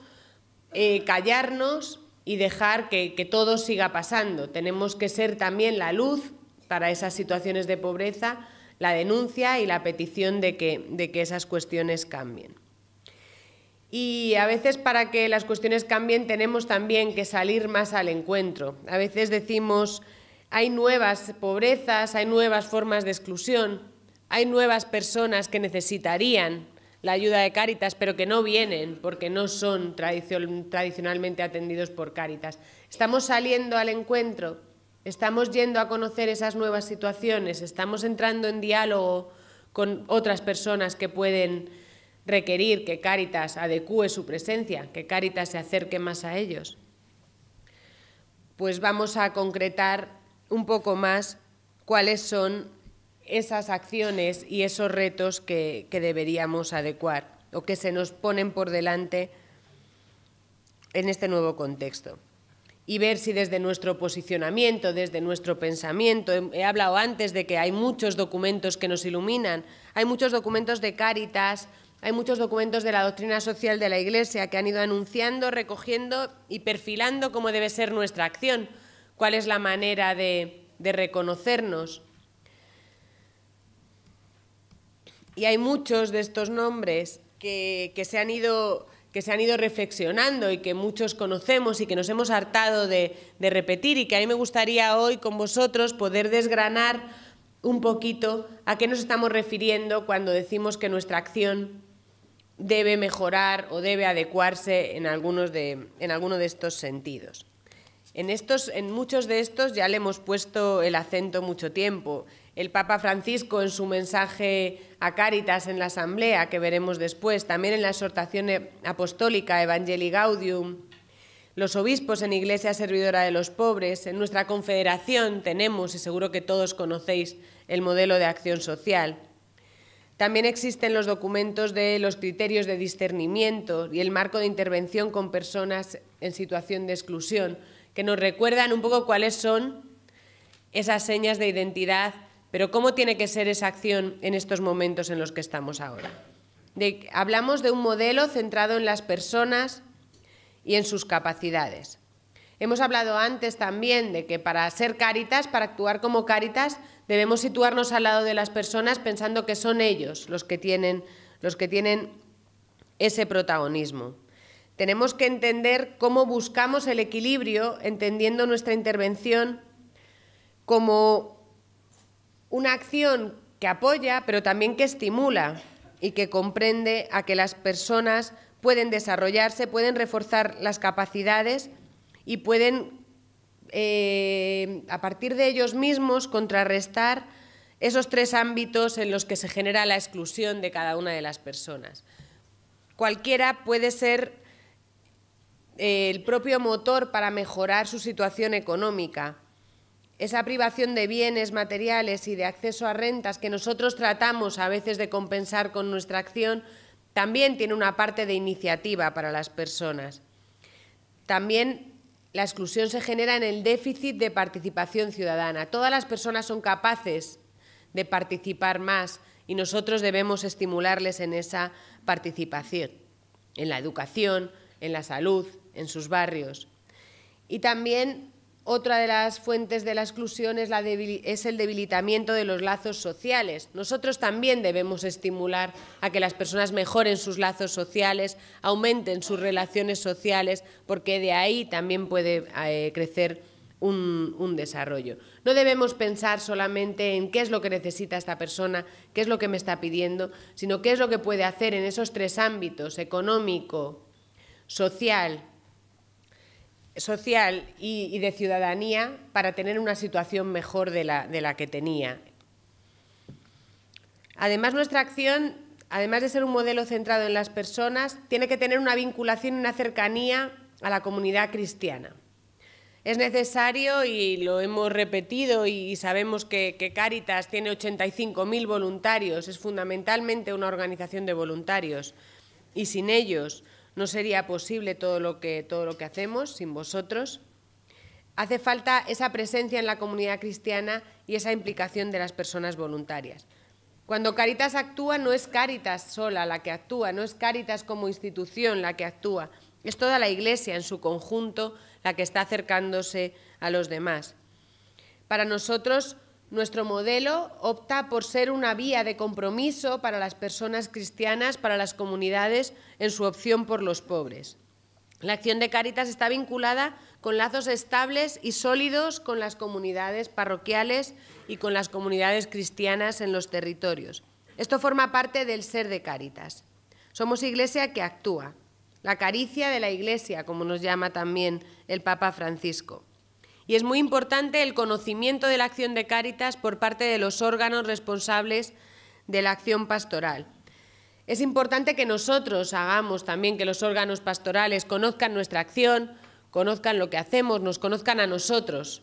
callarnos y dejar que todo siga pasando. Tenemos que ser también la luz para esas situaciones de pobreza, la denuncia y la petición de que esas cuestiones cambien. Y a veces para que las cuestiones cambien tenemos también que salir más al encuentro. A veces decimos, hay nuevas pobrezas, hay nuevas formas de exclusión, hay nuevas personas que necesitarían la ayuda de Cáritas, pero que no vienen porque no son tradicionalmente atendidos por Cáritas. Estamos saliendo al encuentro, estamos yendo a conocer esas nuevas situaciones, estamos entrando en diálogo con otras personas que pueden requerir que Cáritas adecúe su presencia, que Cáritas se acerque más a ellos. Pues vamos a concretar un poco más cuáles son esas acciones y esos retos que deberíamos adecuar o que se nos ponen por delante en este nuevo contexto. Y ver si desde nuestro posicionamiento, desde nuestro pensamiento, he hablado antes de que hay muchos documentos que nos iluminan, hay muchos documentos de Cáritas, hay muchos documentos de la doctrina social de la Iglesia que han ido anunciando, recogiendo y perfilando cómo debe ser nuestra acción, cuál es la manera de reconocernos. Y hay muchos de estos nombres que se han ido reflexionando y que muchos conocemos y que nos hemos hartado de repetir, y que a mí me gustaría hoy con vosotros poder desgranar un poquito a qué nos estamos refiriendo cuando decimos que nuestra acción debe mejorar o debe adecuarse en alguno de estos sentidos. En muchos de estos ya le hemos puesto el acento mucho tiempo. El Papa Francisco en su mensaje a Cáritas en la Asamblea, que veremos después, también en la exhortación apostólica Evangelii Gaudium, los obispos en Iglesia Servidora de los Pobres, en nuestra confederación tenemos, y seguro que todos conocéis, el modelo de acción social. También existen los documentos de los criterios de discernimiento y el marco de intervención con personas en situación de exclusión, que nos recuerdan un poco cuáles son esas señas de identidad, pero cómo tiene que ser esa acción en estos momentos en los que estamos ahora. Hablamos de un modelo centrado en las personas y en sus capacidades. Hemos hablado antes también de que para ser Cáritas, para actuar como Cáritas, debemos situarnos al lado de las personas pensando que son ellos los que tienen ese protagonismo. Tenemos que entender cómo buscamos el equilibrio, entendiendo nuestra intervención como una acción que apoya, pero también que estimula y que comprende a que las personas pueden desarrollarse, pueden reforzar las capacidades y pueden, a partir de ellos mismos, contrarrestar esos tres ámbitos en los que se genera la exclusión de cada una de las personas. Cualquiera puede ser el propio motor para mejorar su situación económica. Esa privación de bienes materiales y de acceso a rentas que nosotros tratamos a veces de compensar con nuestra acción, también tiene una parte de iniciativa para las personas. También la exclusión se genera en el déficit de participación ciudadana. Todas las personas son capaces de participar más y nosotros debemos estimularles en esa participación, en la educación, en la salud, en sus barrios. Y también otra de las fuentes de la exclusión es el debilitamiento de los lazos sociales. Nosotros también debemos estimular a que las personas mejoren sus lazos sociales, aumenten sus relaciones sociales, porque de ahí también puede crecer un desarrollo. No debemos pensar solamente en qué es lo que necesita esta persona, qué es lo que me está pidiendo, sino qué es lo que puede hacer en esos tres ámbitos: económico, social y de ciudadanía, para tener una situación mejor de la que tenía. Además, nuestra acción, además de ser un modelo centrado en las personas, tiene que tener una vinculación y una cercanía a la comunidad cristiana. Es necesario, y lo hemos repetido, y sabemos que Cáritas tiene 85.000 voluntarios, es fundamentalmente una organización de voluntarios, y sin ellos no sería posible todo lo que hacemos, sin vosotros. Hace falta esa presencia en la comunidad cristiana y esa implicación de las personas voluntarias. Cuando Cáritas actúa, no es Cáritas sola la que actúa, no es Cáritas como institución la que actúa, es toda la Iglesia en su conjunto la que está acercándose a los demás. Para nosotros, nuestro modelo opta por ser una vía de compromiso para las personas cristianas, para las comunidades, en su opción por los pobres. La acción de Cáritas está vinculada con lazos estables y sólidos con las comunidades parroquiales y con las comunidades cristianas en los territorios. Esto forma parte del ser de Cáritas. Somos Iglesia que actúa, la caricia de la Iglesia, como nos llama también el Papa Francisco. Y es muy importante el conocimiento de la acción de Cáritas por parte de los órganos responsables de la acción pastoral. Es importante que nosotros hagamos también que los órganos pastorales conozcan nuestra acción, conozcan lo que hacemos, nos conozcan a nosotros,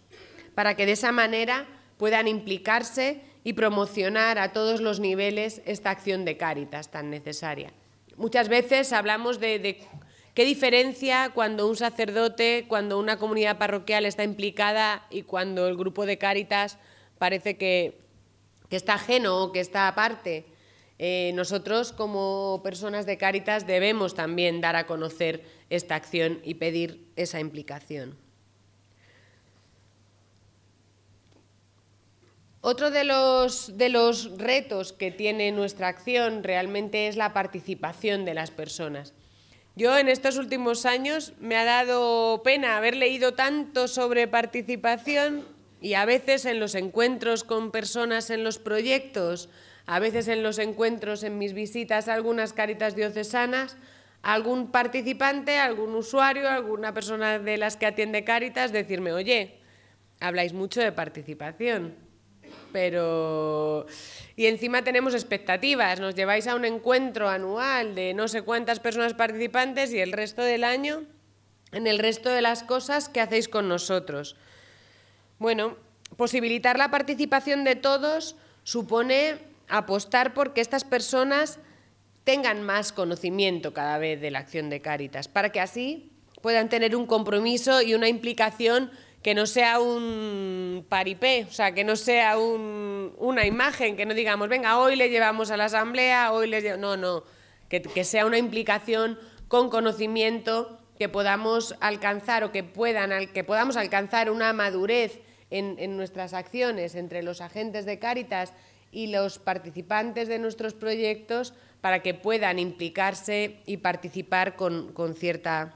para que de esa manera puedan implicarse y promocionar a todos los niveles esta acción de Cáritas tan necesaria. Muchas veces hablamos de ¿qué diferencia cuando un sacerdote, cuando una comunidad parroquial está implicada y cuando el grupo de Cáritas parece que está ajeno o que está aparte? Nosotros, como personas de Cáritas, debemos también dar a conocer esta acción y pedir esa implicación. Otro de los retos que tiene nuestra acción realmente es la participación de las personas. Yo en estos últimos años me ha dado pena haber leído tanto sobre participación y a veces en los encuentros con personas en los proyectos, a veces en los encuentros en mis visitas a algunas Cáritas diocesanas, algún participante, algún usuario, alguna persona de las que atiende Cáritas decirme: oye, habláis mucho de participación, pero... Y encima tenemos expectativas, nos lleváis a un encuentro anual de no sé cuántas personas participantes y el resto del año, en el resto de las cosas, ¿qué hacéis con nosotros? Bueno, posibilitar la participación de todos supone apostar por que estas personas tengan más conocimiento cada vez de la acción de Cáritas, para que así puedan tener un compromiso y una implicación que no sea un paripé, o sea, que no sea una imagen, que no digamos, venga, hoy le llevamos a la asamblea, hoy le llevamos... No, que sea una implicación con conocimiento, que podamos alcanzar o que podamos alcanzar una madurez en nuestras acciones entre los agentes de Cáritas y los participantes de nuestros proyectos para que puedan implicarse y participar con cierta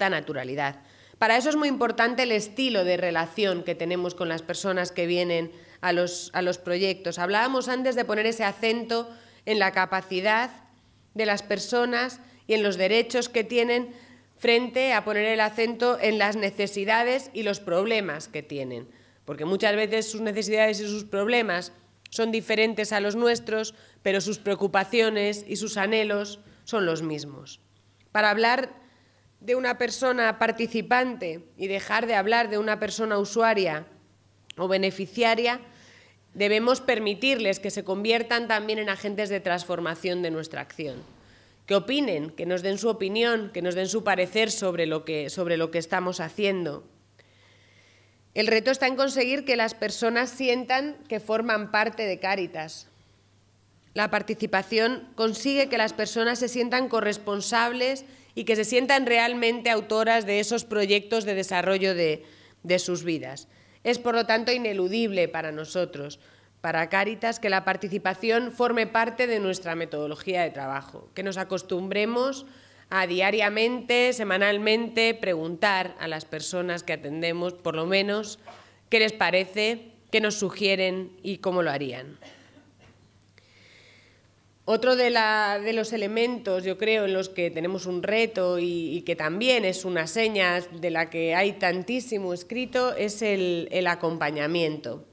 naturalidad. Para eso es muy importante el estilo de relación que tenemos con las personas que vienen a los proyectos. Hablábamos antes de poner ese acento en la capacidad de las personas y en los derechos que tienen frente a poner el acento en las necesidades y los problemas que tienen. Porque muchas veces sus necesidades y sus problemas son diferentes a los nuestros, pero sus preocupaciones y sus anhelos son los mismos. Para hablar de una persona participante y dejar de hablar de una persona usuaria o beneficiaria, debemos permitirles que se conviertan también en agentes de transformación de nuestra acción. Que opinen, que nos den su opinión, que nos den su parecer sobre lo que estamos haciendo. El reto está en conseguir que las personas sientan que forman parte de Cáritas. La participación consigue que las personas se sientan corresponsables y que se sientan realmente autoras de esos proyectos de desarrollo de sus vidas. Es, por lo tanto, ineludible para nosotros, para Cáritas, que la participación forme parte de nuestra metodología de trabajo, que nos acostumbremos a diariamente, semanalmente, preguntar a las personas que atendemos, por lo menos, qué les parece, qué nos sugieren y cómo lo harían. Otro de los elementos, yo creo, en los que tenemos un reto y que también es una seña de la que hay tantísimo escrito, es el acompañamiento.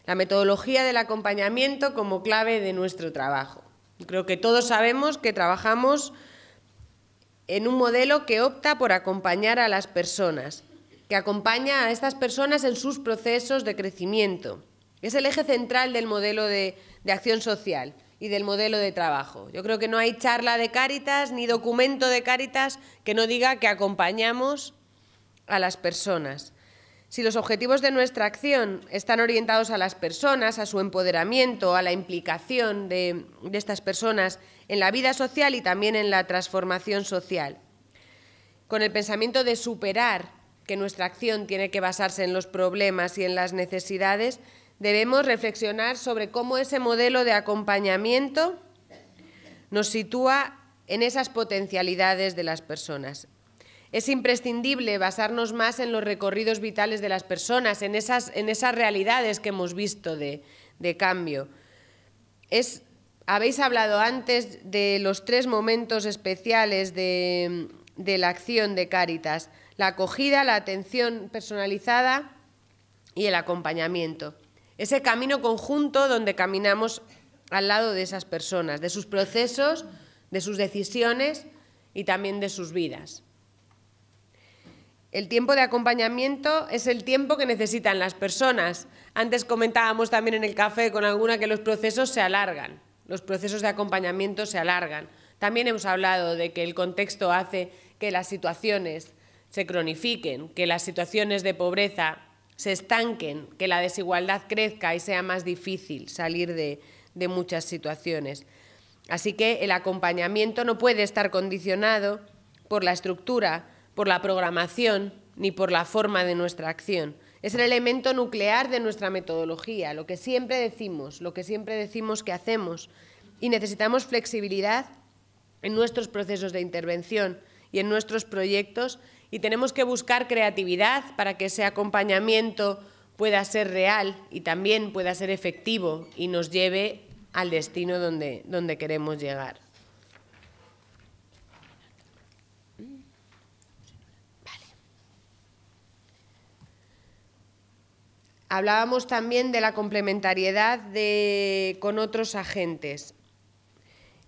La metodología del acompañamiento como clave de nuestro trabajo. Creo que todos sabemos que trabajamos en un modelo que opta por acompañar a las personas, que acompaña a estas personas en sus procesos de crecimiento. Es el eje central del modelo de acción social y del modelo de trabajo. Yo creo que no hay charla de Cáritas ni documento de Cáritas que no diga que acompañamos a las personas. Si los objetivos de nuestra acción están orientados a las personas, a su empoderamiento, a la implicación de estas personas en la vida social y también en la transformación social, con el pensamiento de superar que nuestra acción tiene que basarse en los problemas y en las necesidades, debemos reflexionar sobre cómo ese modelo de acompañamiento nos sitúa en esas potencialidades de las personas. Es imprescindible basarnos más en los recorridos vitales de las personas, en esas realidades que hemos visto de cambio. Habéis hablado antes de los 3 momentos especiales de la acción de Cáritas: la acogida, la atención personalizada y el acompañamiento. Ese camino conjunto donde caminamos al lado de esas personas, de sus procesos, de sus decisiones y también de sus vidas. El tiempo de acompañamiento es el tiempo que necesitan las personas. Antes comentábamos también en el café con alguna que los procesos se alargan, los procesos de acompañamiento se alargan. También hemos hablado de que el contexto hace que las situaciones se cronifiquen, que las situaciones de pobreza se estanquen, que la desigualdad crezca y sea más difícil salir de muchas situaciones. Así que el acompañamiento no puede estar condicionado por la estructura, por la programación ni por la forma de nuestra acción. Es el elemento nuclear de nuestra metodología, lo que siempre decimos que hacemos, y necesitamos flexibilidad en nuestros procesos de intervención y en nuestros proyectos, y tenemos que buscar creatividad para que ese acompañamiento pueda ser real y también pueda ser efectivo y nos lleve al destino donde queremos llegar. Hablábamos también de la complementariedad con otros agentes.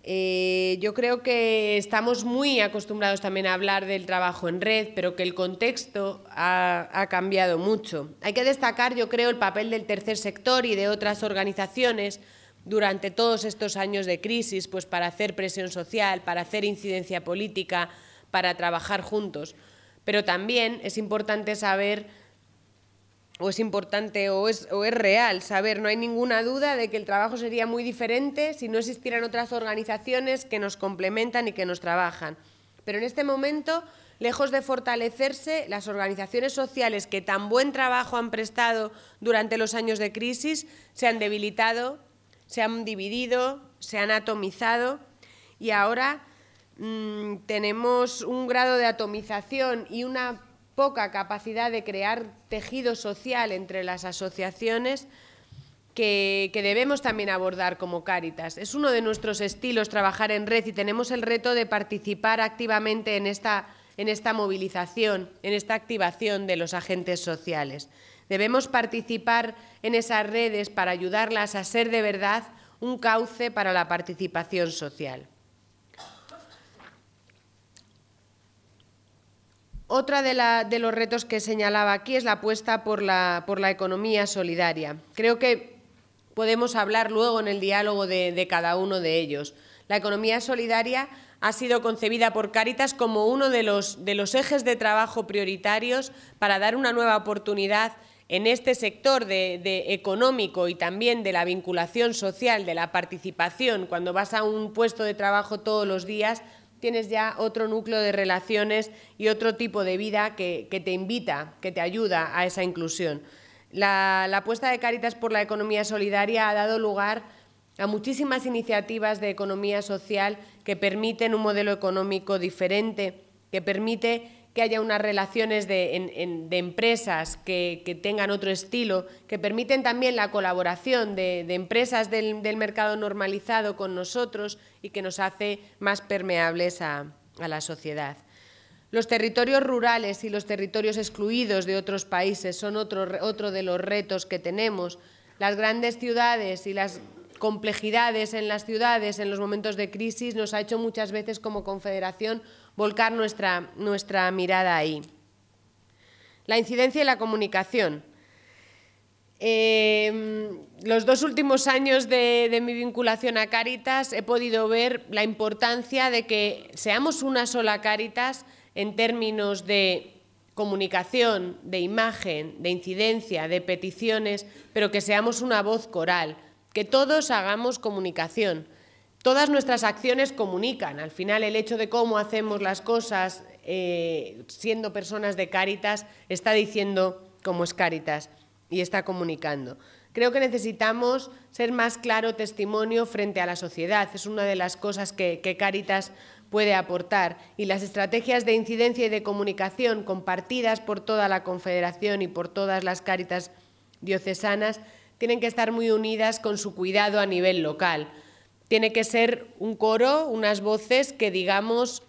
Yo creo que estamos muy acostumbrados también a hablar del trabajo en red, pero que el contexto ha cambiado mucho. Hay que destacar, yo creo, el papel del tercer sector y de otras organizaciones durante todos estos años de crisis, pues para hacer presión social, para hacer incidencia política, para trabajar juntos. Pero también es importante saber, o es real saber, no hay ninguna duda de que el trabajo sería muy diferente si no existieran otras organizaciones que nos complementan y que nos trabajan. Pero en este momento, lejos de fortalecerse, las organizaciones sociales que tan buen trabajo han prestado durante los años de crisis se han debilitado, se han dividido, se han atomizado y ahora tenemos un grado de atomización y una poca capacidad de crear tejido social entre las asociaciones que debemos también abordar como Cáritas. Es uno de nuestros estilos trabajar en red y tenemos el reto de participar activamente en esta movilización, en esta activación de los agentes sociales. Debemos participar en esas redes para ayudarlas a ser de verdad un cauce para la participación social. Otra de los retos que señalaba aquí es la apuesta por la economía solidaria. Creo que podemos hablar luego en el diálogo de cada uno de ellos. La economía solidaria ha sido concebida por Cáritas como uno de los ejes de trabajo prioritarios para dar una nueva oportunidad en este sector económico y también de la vinculación social, de la participación. Cuando vas a un puesto de trabajo todos los días, tienes ya otro núcleo de relaciones y otro tipo de vida que te invita, que te ayuda a esa inclusión. La apuesta de Cáritas por la economía solidaria ha dado lugar a muchísimas iniciativas de economía social que permiten un modelo económico diferente, que permite que haya unas relaciones de empresas que tengan otro estilo, que permiten también la colaboración de empresas del mercado normalizado con nosotros y que nos hace más permeables a la sociedad. Los territorios rurales y los territorios excluidos de otros países son otro de los retos que tenemos. Las grandes ciudades y las complejidades en las ciudades en los momentos de crisis nos ha hecho muchas veces como Confederación volcar nuestra mirada ahí. La incidencia y la comunicación. Los 2 últimos años de mi vinculación a Cáritas he podido ver la importancia de que seamos una sola Cáritas en términos de comunicación, de imagen, de incidencia, de peticiones, pero que seamos una voz coral, que todos hagamos comunicación. Todas nuestras acciones comunican. Al final, el hecho de cómo hacemos las cosas siendo personas de Cáritas está diciendo cómo es Cáritas y está comunicando. Creo que necesitamos ser más claro testimonio frente a la sociedad. Es una de las cosas que Cáritas puede aportar. Y las estrategias de incidencia y de comunicación compartidas por toda la Confederación y por todas las Cáritas diocesanas tienen que estar muy unidas con su cuidado a nivel local. Tiene que ser un coro, unas voces que digamos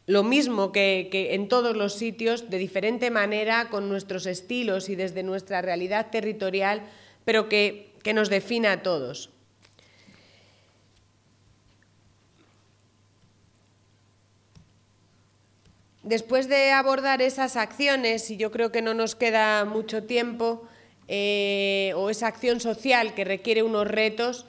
lo mismo que en todos los sitios, de diferente manera, con nuestros estilos y desde nuestra realidad territorial, pero que nos defina a todos. Después de abordar esas acciones, y yo creo que no nos queda mucho tiempo, o esa acción social que requiere unos retos,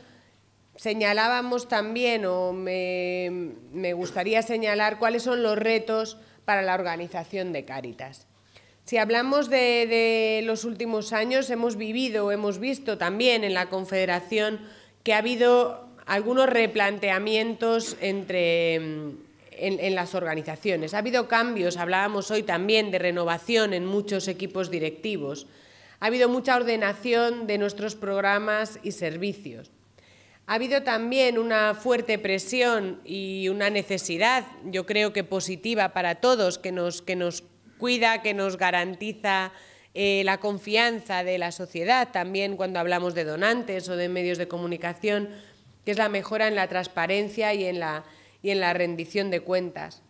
señalábamos también, o me gustaría señalar cuáles son los retos para la organización de Cáritas. Si hablamos de los últimos años, hemos visto también en la Confederación que ha habido algunos replanteamientos en las organizaciones. Ha habido cambios, hablábamos hoy también de renovación en muchos equipos directivos. Ha habido mucha ordenación de nuestros programas y servicios. Ha habido también una fuerte presión y una necesidad, yo creo que positiva para todos, que nos cuida, que nos garantiza la confianza de la sociedad, también cuando hablamos de donantes o de medios de comunicación, que es la mejora en la transparencia y en la rendición de cuentas.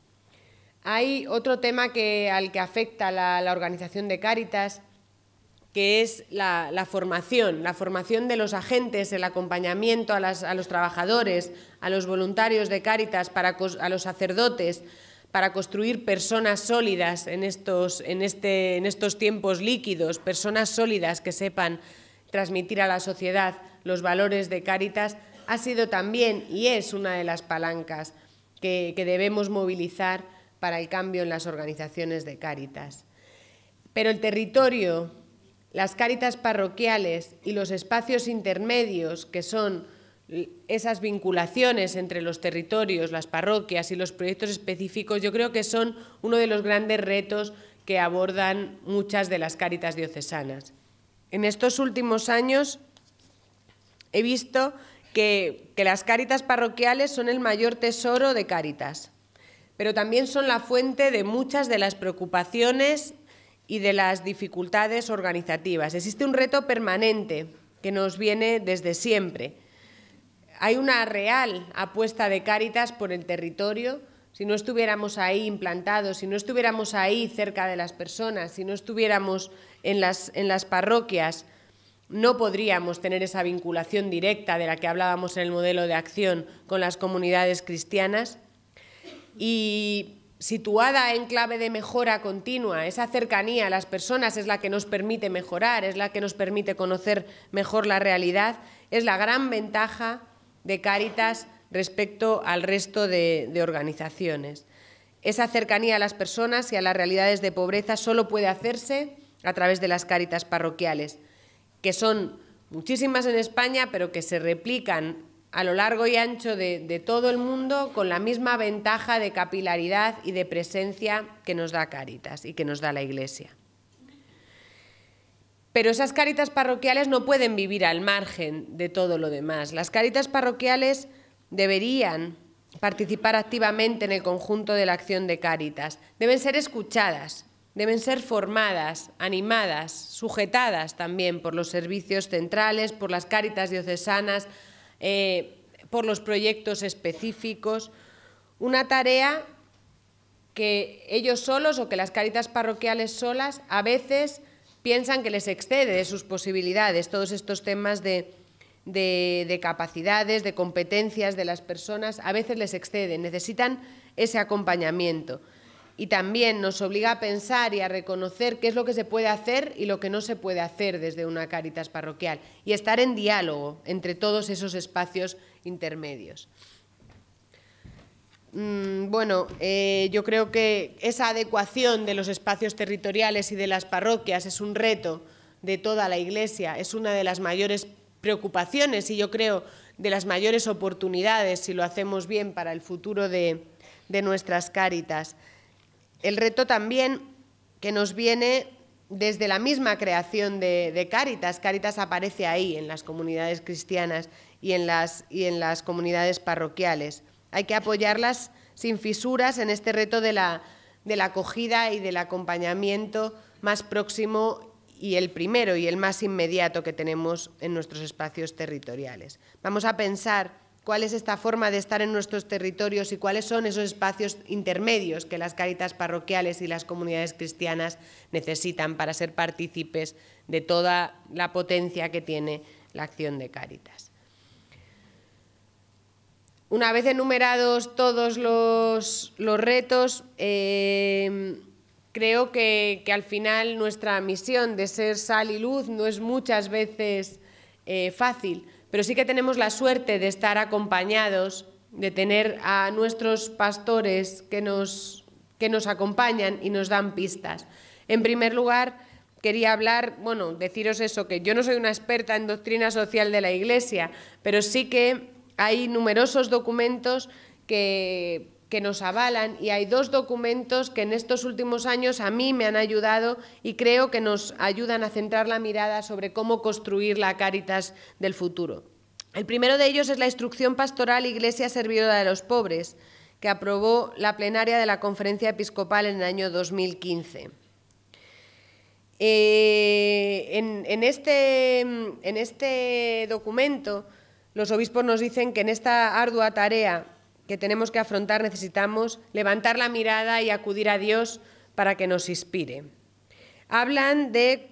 Hay otro tema al que afecta la organización de Cáritas, que es la formación de los agentes, el acompañamiento a los trabajadores, a los voluntarios de Cáritas, a los sacerdotes, para construir personas sólidas en estos tiempos líquidos, personas sólidas que sepan transmitir a la sociedad los valores de Cáritas, ha sido también y es una de las palancas que debemos movilizar para el cambio en las organizaciones de Cáritas. Pero el territorio, las Cáritas parroquiales y los espacios intermedios, que son esas vinculaciones entre los territorios, las parroquias y los proyectos específicos, yo creo que son uno de los grandes retos que abordan muchas de las Cáritas diocesanas. En estos últimos años he visto que las Cáritas parroquiales son el mayor tesoro de Cáritas, pero también son la fuente de muchas de las preocupaciones y de las dificultades organizativas. Existe un reto permanente que nos viene desde siempre. Hay una real apuesta de Cáritas por el territorio. Si no estuviéramos ahí implantados, si no estuviéramos ahí cerca de las personas, si no estuviéramos en las parroquias, no podríamos tener esa vinculación directa de la que hablábamos en el modelo de acción con las comunidades cristianas. Y situada en clave de mejora continua, esa cercanía a las personas es la que nos permite mejorar, es la que nos permite conocer mejor la realidad, es la gran ventaja de Cáritas respecto al resto de organizaciones. Esa cercanía a las personas y a las realidades de pobreza solo puede hacerse a través de las Cáritas parroquiales, que son muchísimas en España, pero que se replican a lo largo y ancho de todo el mundo con la misma ventaja de capilaridad y de presencia que nos da Cáritas y que nos da la Iglesia. Pero esas Cáritas parroquiales no pueden vivir al margen de todo lo demás. Las Cáritas parroquiales deberían participar activamente en el conjunto de la acción de Cáritas. Deben ser escuchadas, deben ser formadas, animadas, sujetadas también por los servicios centrales, por las Cáritas diocesanas, por los proyectos específicos. Una tarea que ellos solos o que las Cáritas parroquiales solas a veces piensan que les excede de sus posibilidades, todos estos temas de capacidades, de competencias de las personas, a veces les exceden, necesitan ese acompañamiento. Y también nos obliga a pensar y a reconocer qué es lo que se puede hacer y lo que no se puede hacer desde una Cáritas parroquial, y estar en diálogo entre todos esos espacios intermedios. Yo creo que esa adecuación de los espacios territoriales y de las parroquias es un reto de toda la Iglesia, es una de las mayores preocupaciones y yo creo de las mayores oportunidades, si lo hacemos bien, para el futuro de nuestras Cáritas. El reto también que nos viene desde la misma creación de Cáritas. Cáritas aparece ahí, en las comunidades cristianas y en las comunidades parroquiales. Hay que apoyarlas sin fisuras en este reto de la acogida y del acompañamiento más próximo y el primero y el más inmediato que tenemos en nuestros espacios territoriales. Vamos a pensar cuál es esta forma de estar en nuestros territorios y cuáles son esos espacios intermedios que las Cáritas parroquiales y las comunidades cristianas necesitan para ser partícipes de toda la potencia que tiene la acción de Cáritas. Una vez enumerados todos los retos, creo que al final nuestra misión de ser sal y luz no es muchas veces fácil, pero sí que tenemos la suerte de estar acompañados, de tener a nuestros pastores que nos acompañan y nos dan pistas. En primer lugar, quería deciros eso, que yo no soy una experta en doctrina social de la Iglesia, pero sí que hay numerosos documentos que nos avalan y hay dos documentos que en estos últimos años a mí me han ayudado y creo que nos ayudan a centrar la mirada sobre cómo construir la Cáritas del futuro. El primero de ellos es la Instrucción Pastoral Iglesia Servidora de los Pobres, que aprobó la plenaria de la Conferencia Episcopal en el año 2015. En este documento los obispos nos dicen que en esta ardua tarea que tenemos que afrontar necesitamos levantar la mirada y acudir a Dios para que nos inspire. Hablan de,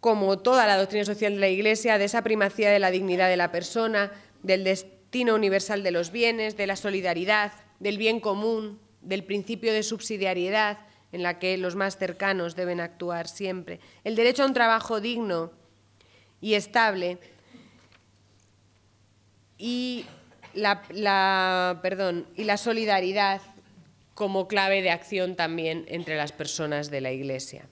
como toda la doctrina social de la Iglesia, de esa primacía de la dignidad de la persona, del destino universal de los bienes, de la solidaridad, del bien común, del principio de subsidiariedad en la que los más cercanos deben actuar siempre, el derecho a un trabajo digno y estable, y la solidaridad como clave de acción también entre las personas de la Iglesia.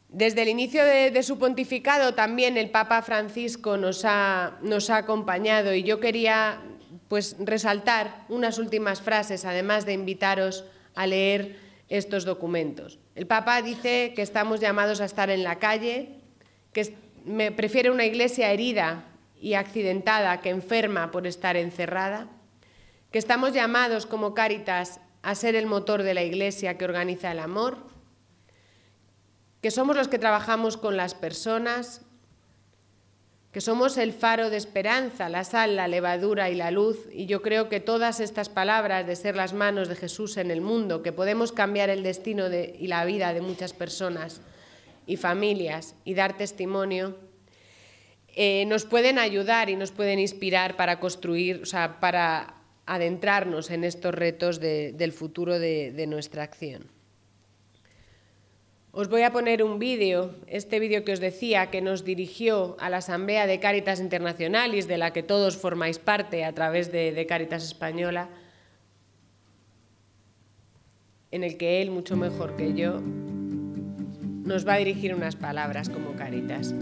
Desde el inicio de su pontificado también el Papa Francisco nos ha acompañado, y yo quería pues resaltar unas últimas frases, además de invitaros a leer estos documentos. El Papa dice que estamos llamados a estar en la calle, que prefiere una Iglesia herida y accidentada que enferma por estar encerrada, que estamos llamados como Cáritas a ser el motor de la Iglesia que organiza el amor, que somos los que trabajamos con las personas, que somos el faro de esperanza, la sal, la levadura y la luz, y yo creo que todas estas palabras de ser las manos de Jesús en el mundo, que podemos cambiar el destino y la vida de muchas personas y familias y dar testimonio, nos pueden ayudar y nos pueden inspirar para construir, para adentrarnos en estos retos del futuro de nuestra acción. Os voy a poner un vídeo, este vídeo que os decía, que nos dirigió a la Asamblea de Cáritas Internacionalis, de la que todos formáis parte a través de Cáritas Española, en el que él, mucho mejor que yo, nos va a dirigir unas palabras como Cáritas.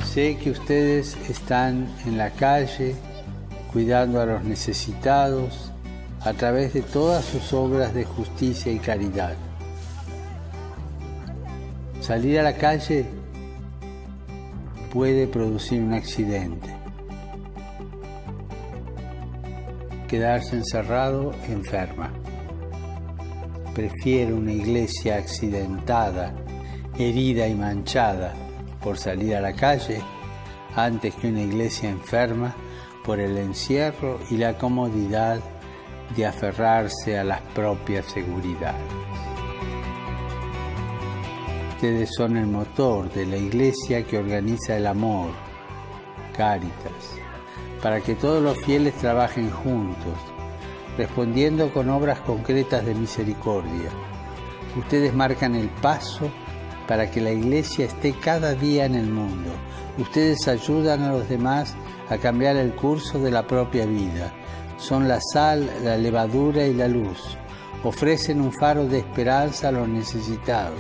Sé que ustedes están en la calle cuidando a los necesitados a través de todas sus obras de justicia y caridad. Salir a la calle puede producir un accidente. Quedarse encerrado enferma. Prefiero una iglesia accidentada, herida y manchada por salir a la calle antes que una iglesia enferma por el encierro y la comodidad de aferrarse a las propias seguridades. Ustedes son el motor de la iglesia que organiza el amor, Cáritas, para que todos los fieles trabajen juntos, respondiendo con obras concretas de misericordia. Ustedes marcan el paso para que la iglesia esté cada día en el mundo. Ustedes ayudan a los demás a cambiar el curso de la propia vida. Son la sal, la levadura y la luz. Ofrecen un faro de esperanza a los necesitados.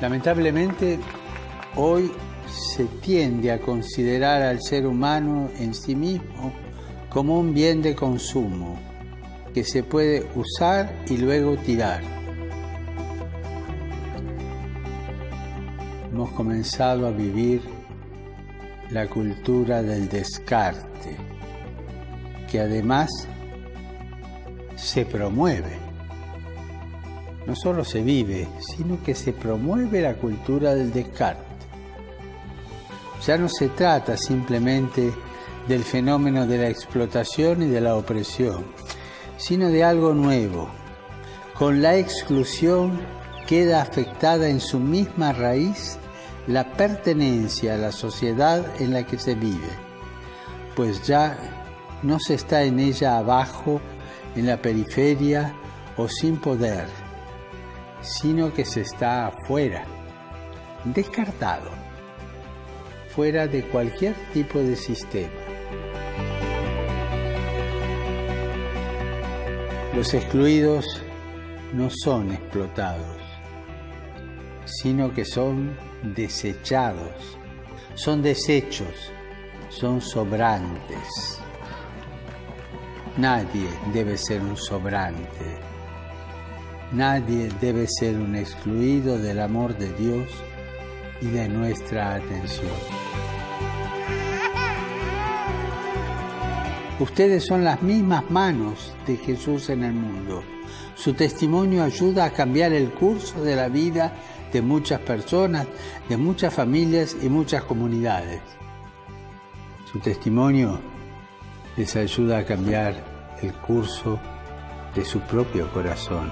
Lamentablemente, hoy se tiende a considerar al ser humano en sí mismo como un bien de consumo que se puede usar y luego tirar. Hemos comenzado a vivir la cultura del descarte, que además se promueve. No solo se vive, sino que se promueve la cultura del descarte. Ya no se trata simplemente del fenómeno de la explotación y de la opresión, sino de algo nuevo. Con la exclusión queda afectada en su misma raíz la pertenencia a la sociedad en la que se vive, pues ya no se está en ella abajo, en la periferia o sin poder, sino que se está afuera, descartado, fuera de cualquier tipo de sistema. Los excluidos no son explotados, sino que son desechados, son desechos, son sobrantes. Nadie debe ser un sobrante, nadie debe ser un excluido del amor de Dios y de nuestra atención. Ustedes son las mismas manos de Jesús en el mundo. Su testimonio ayuda a cambiar el curso de la vida de muchas personas, de muchas familias y muchas comunidades. Su testimonio les ayuda a cambiar el curso de su propio corazón.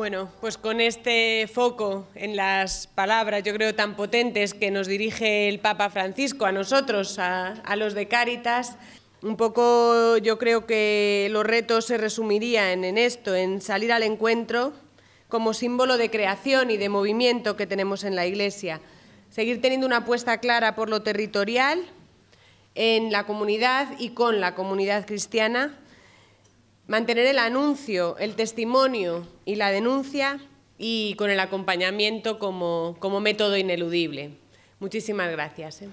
Bueno, pues con este foco en las palabras, yo creo, tan potentes que nos dirige el Papa Francisco a nosotros, a los de Cáritas, un poco yo creo que los retos se resumirían en esto, en salir al encuentro como símbolo de creación y de movimiento que tenemos en la Iglesia. Seguir teniendo una apuesta clara por lo territorial en la comunidad y con la comunidad cristiana, mantener el anuncio, el testimonio y la denuncia y con el acompañamiento como método ineludible. Muchísimas gracias.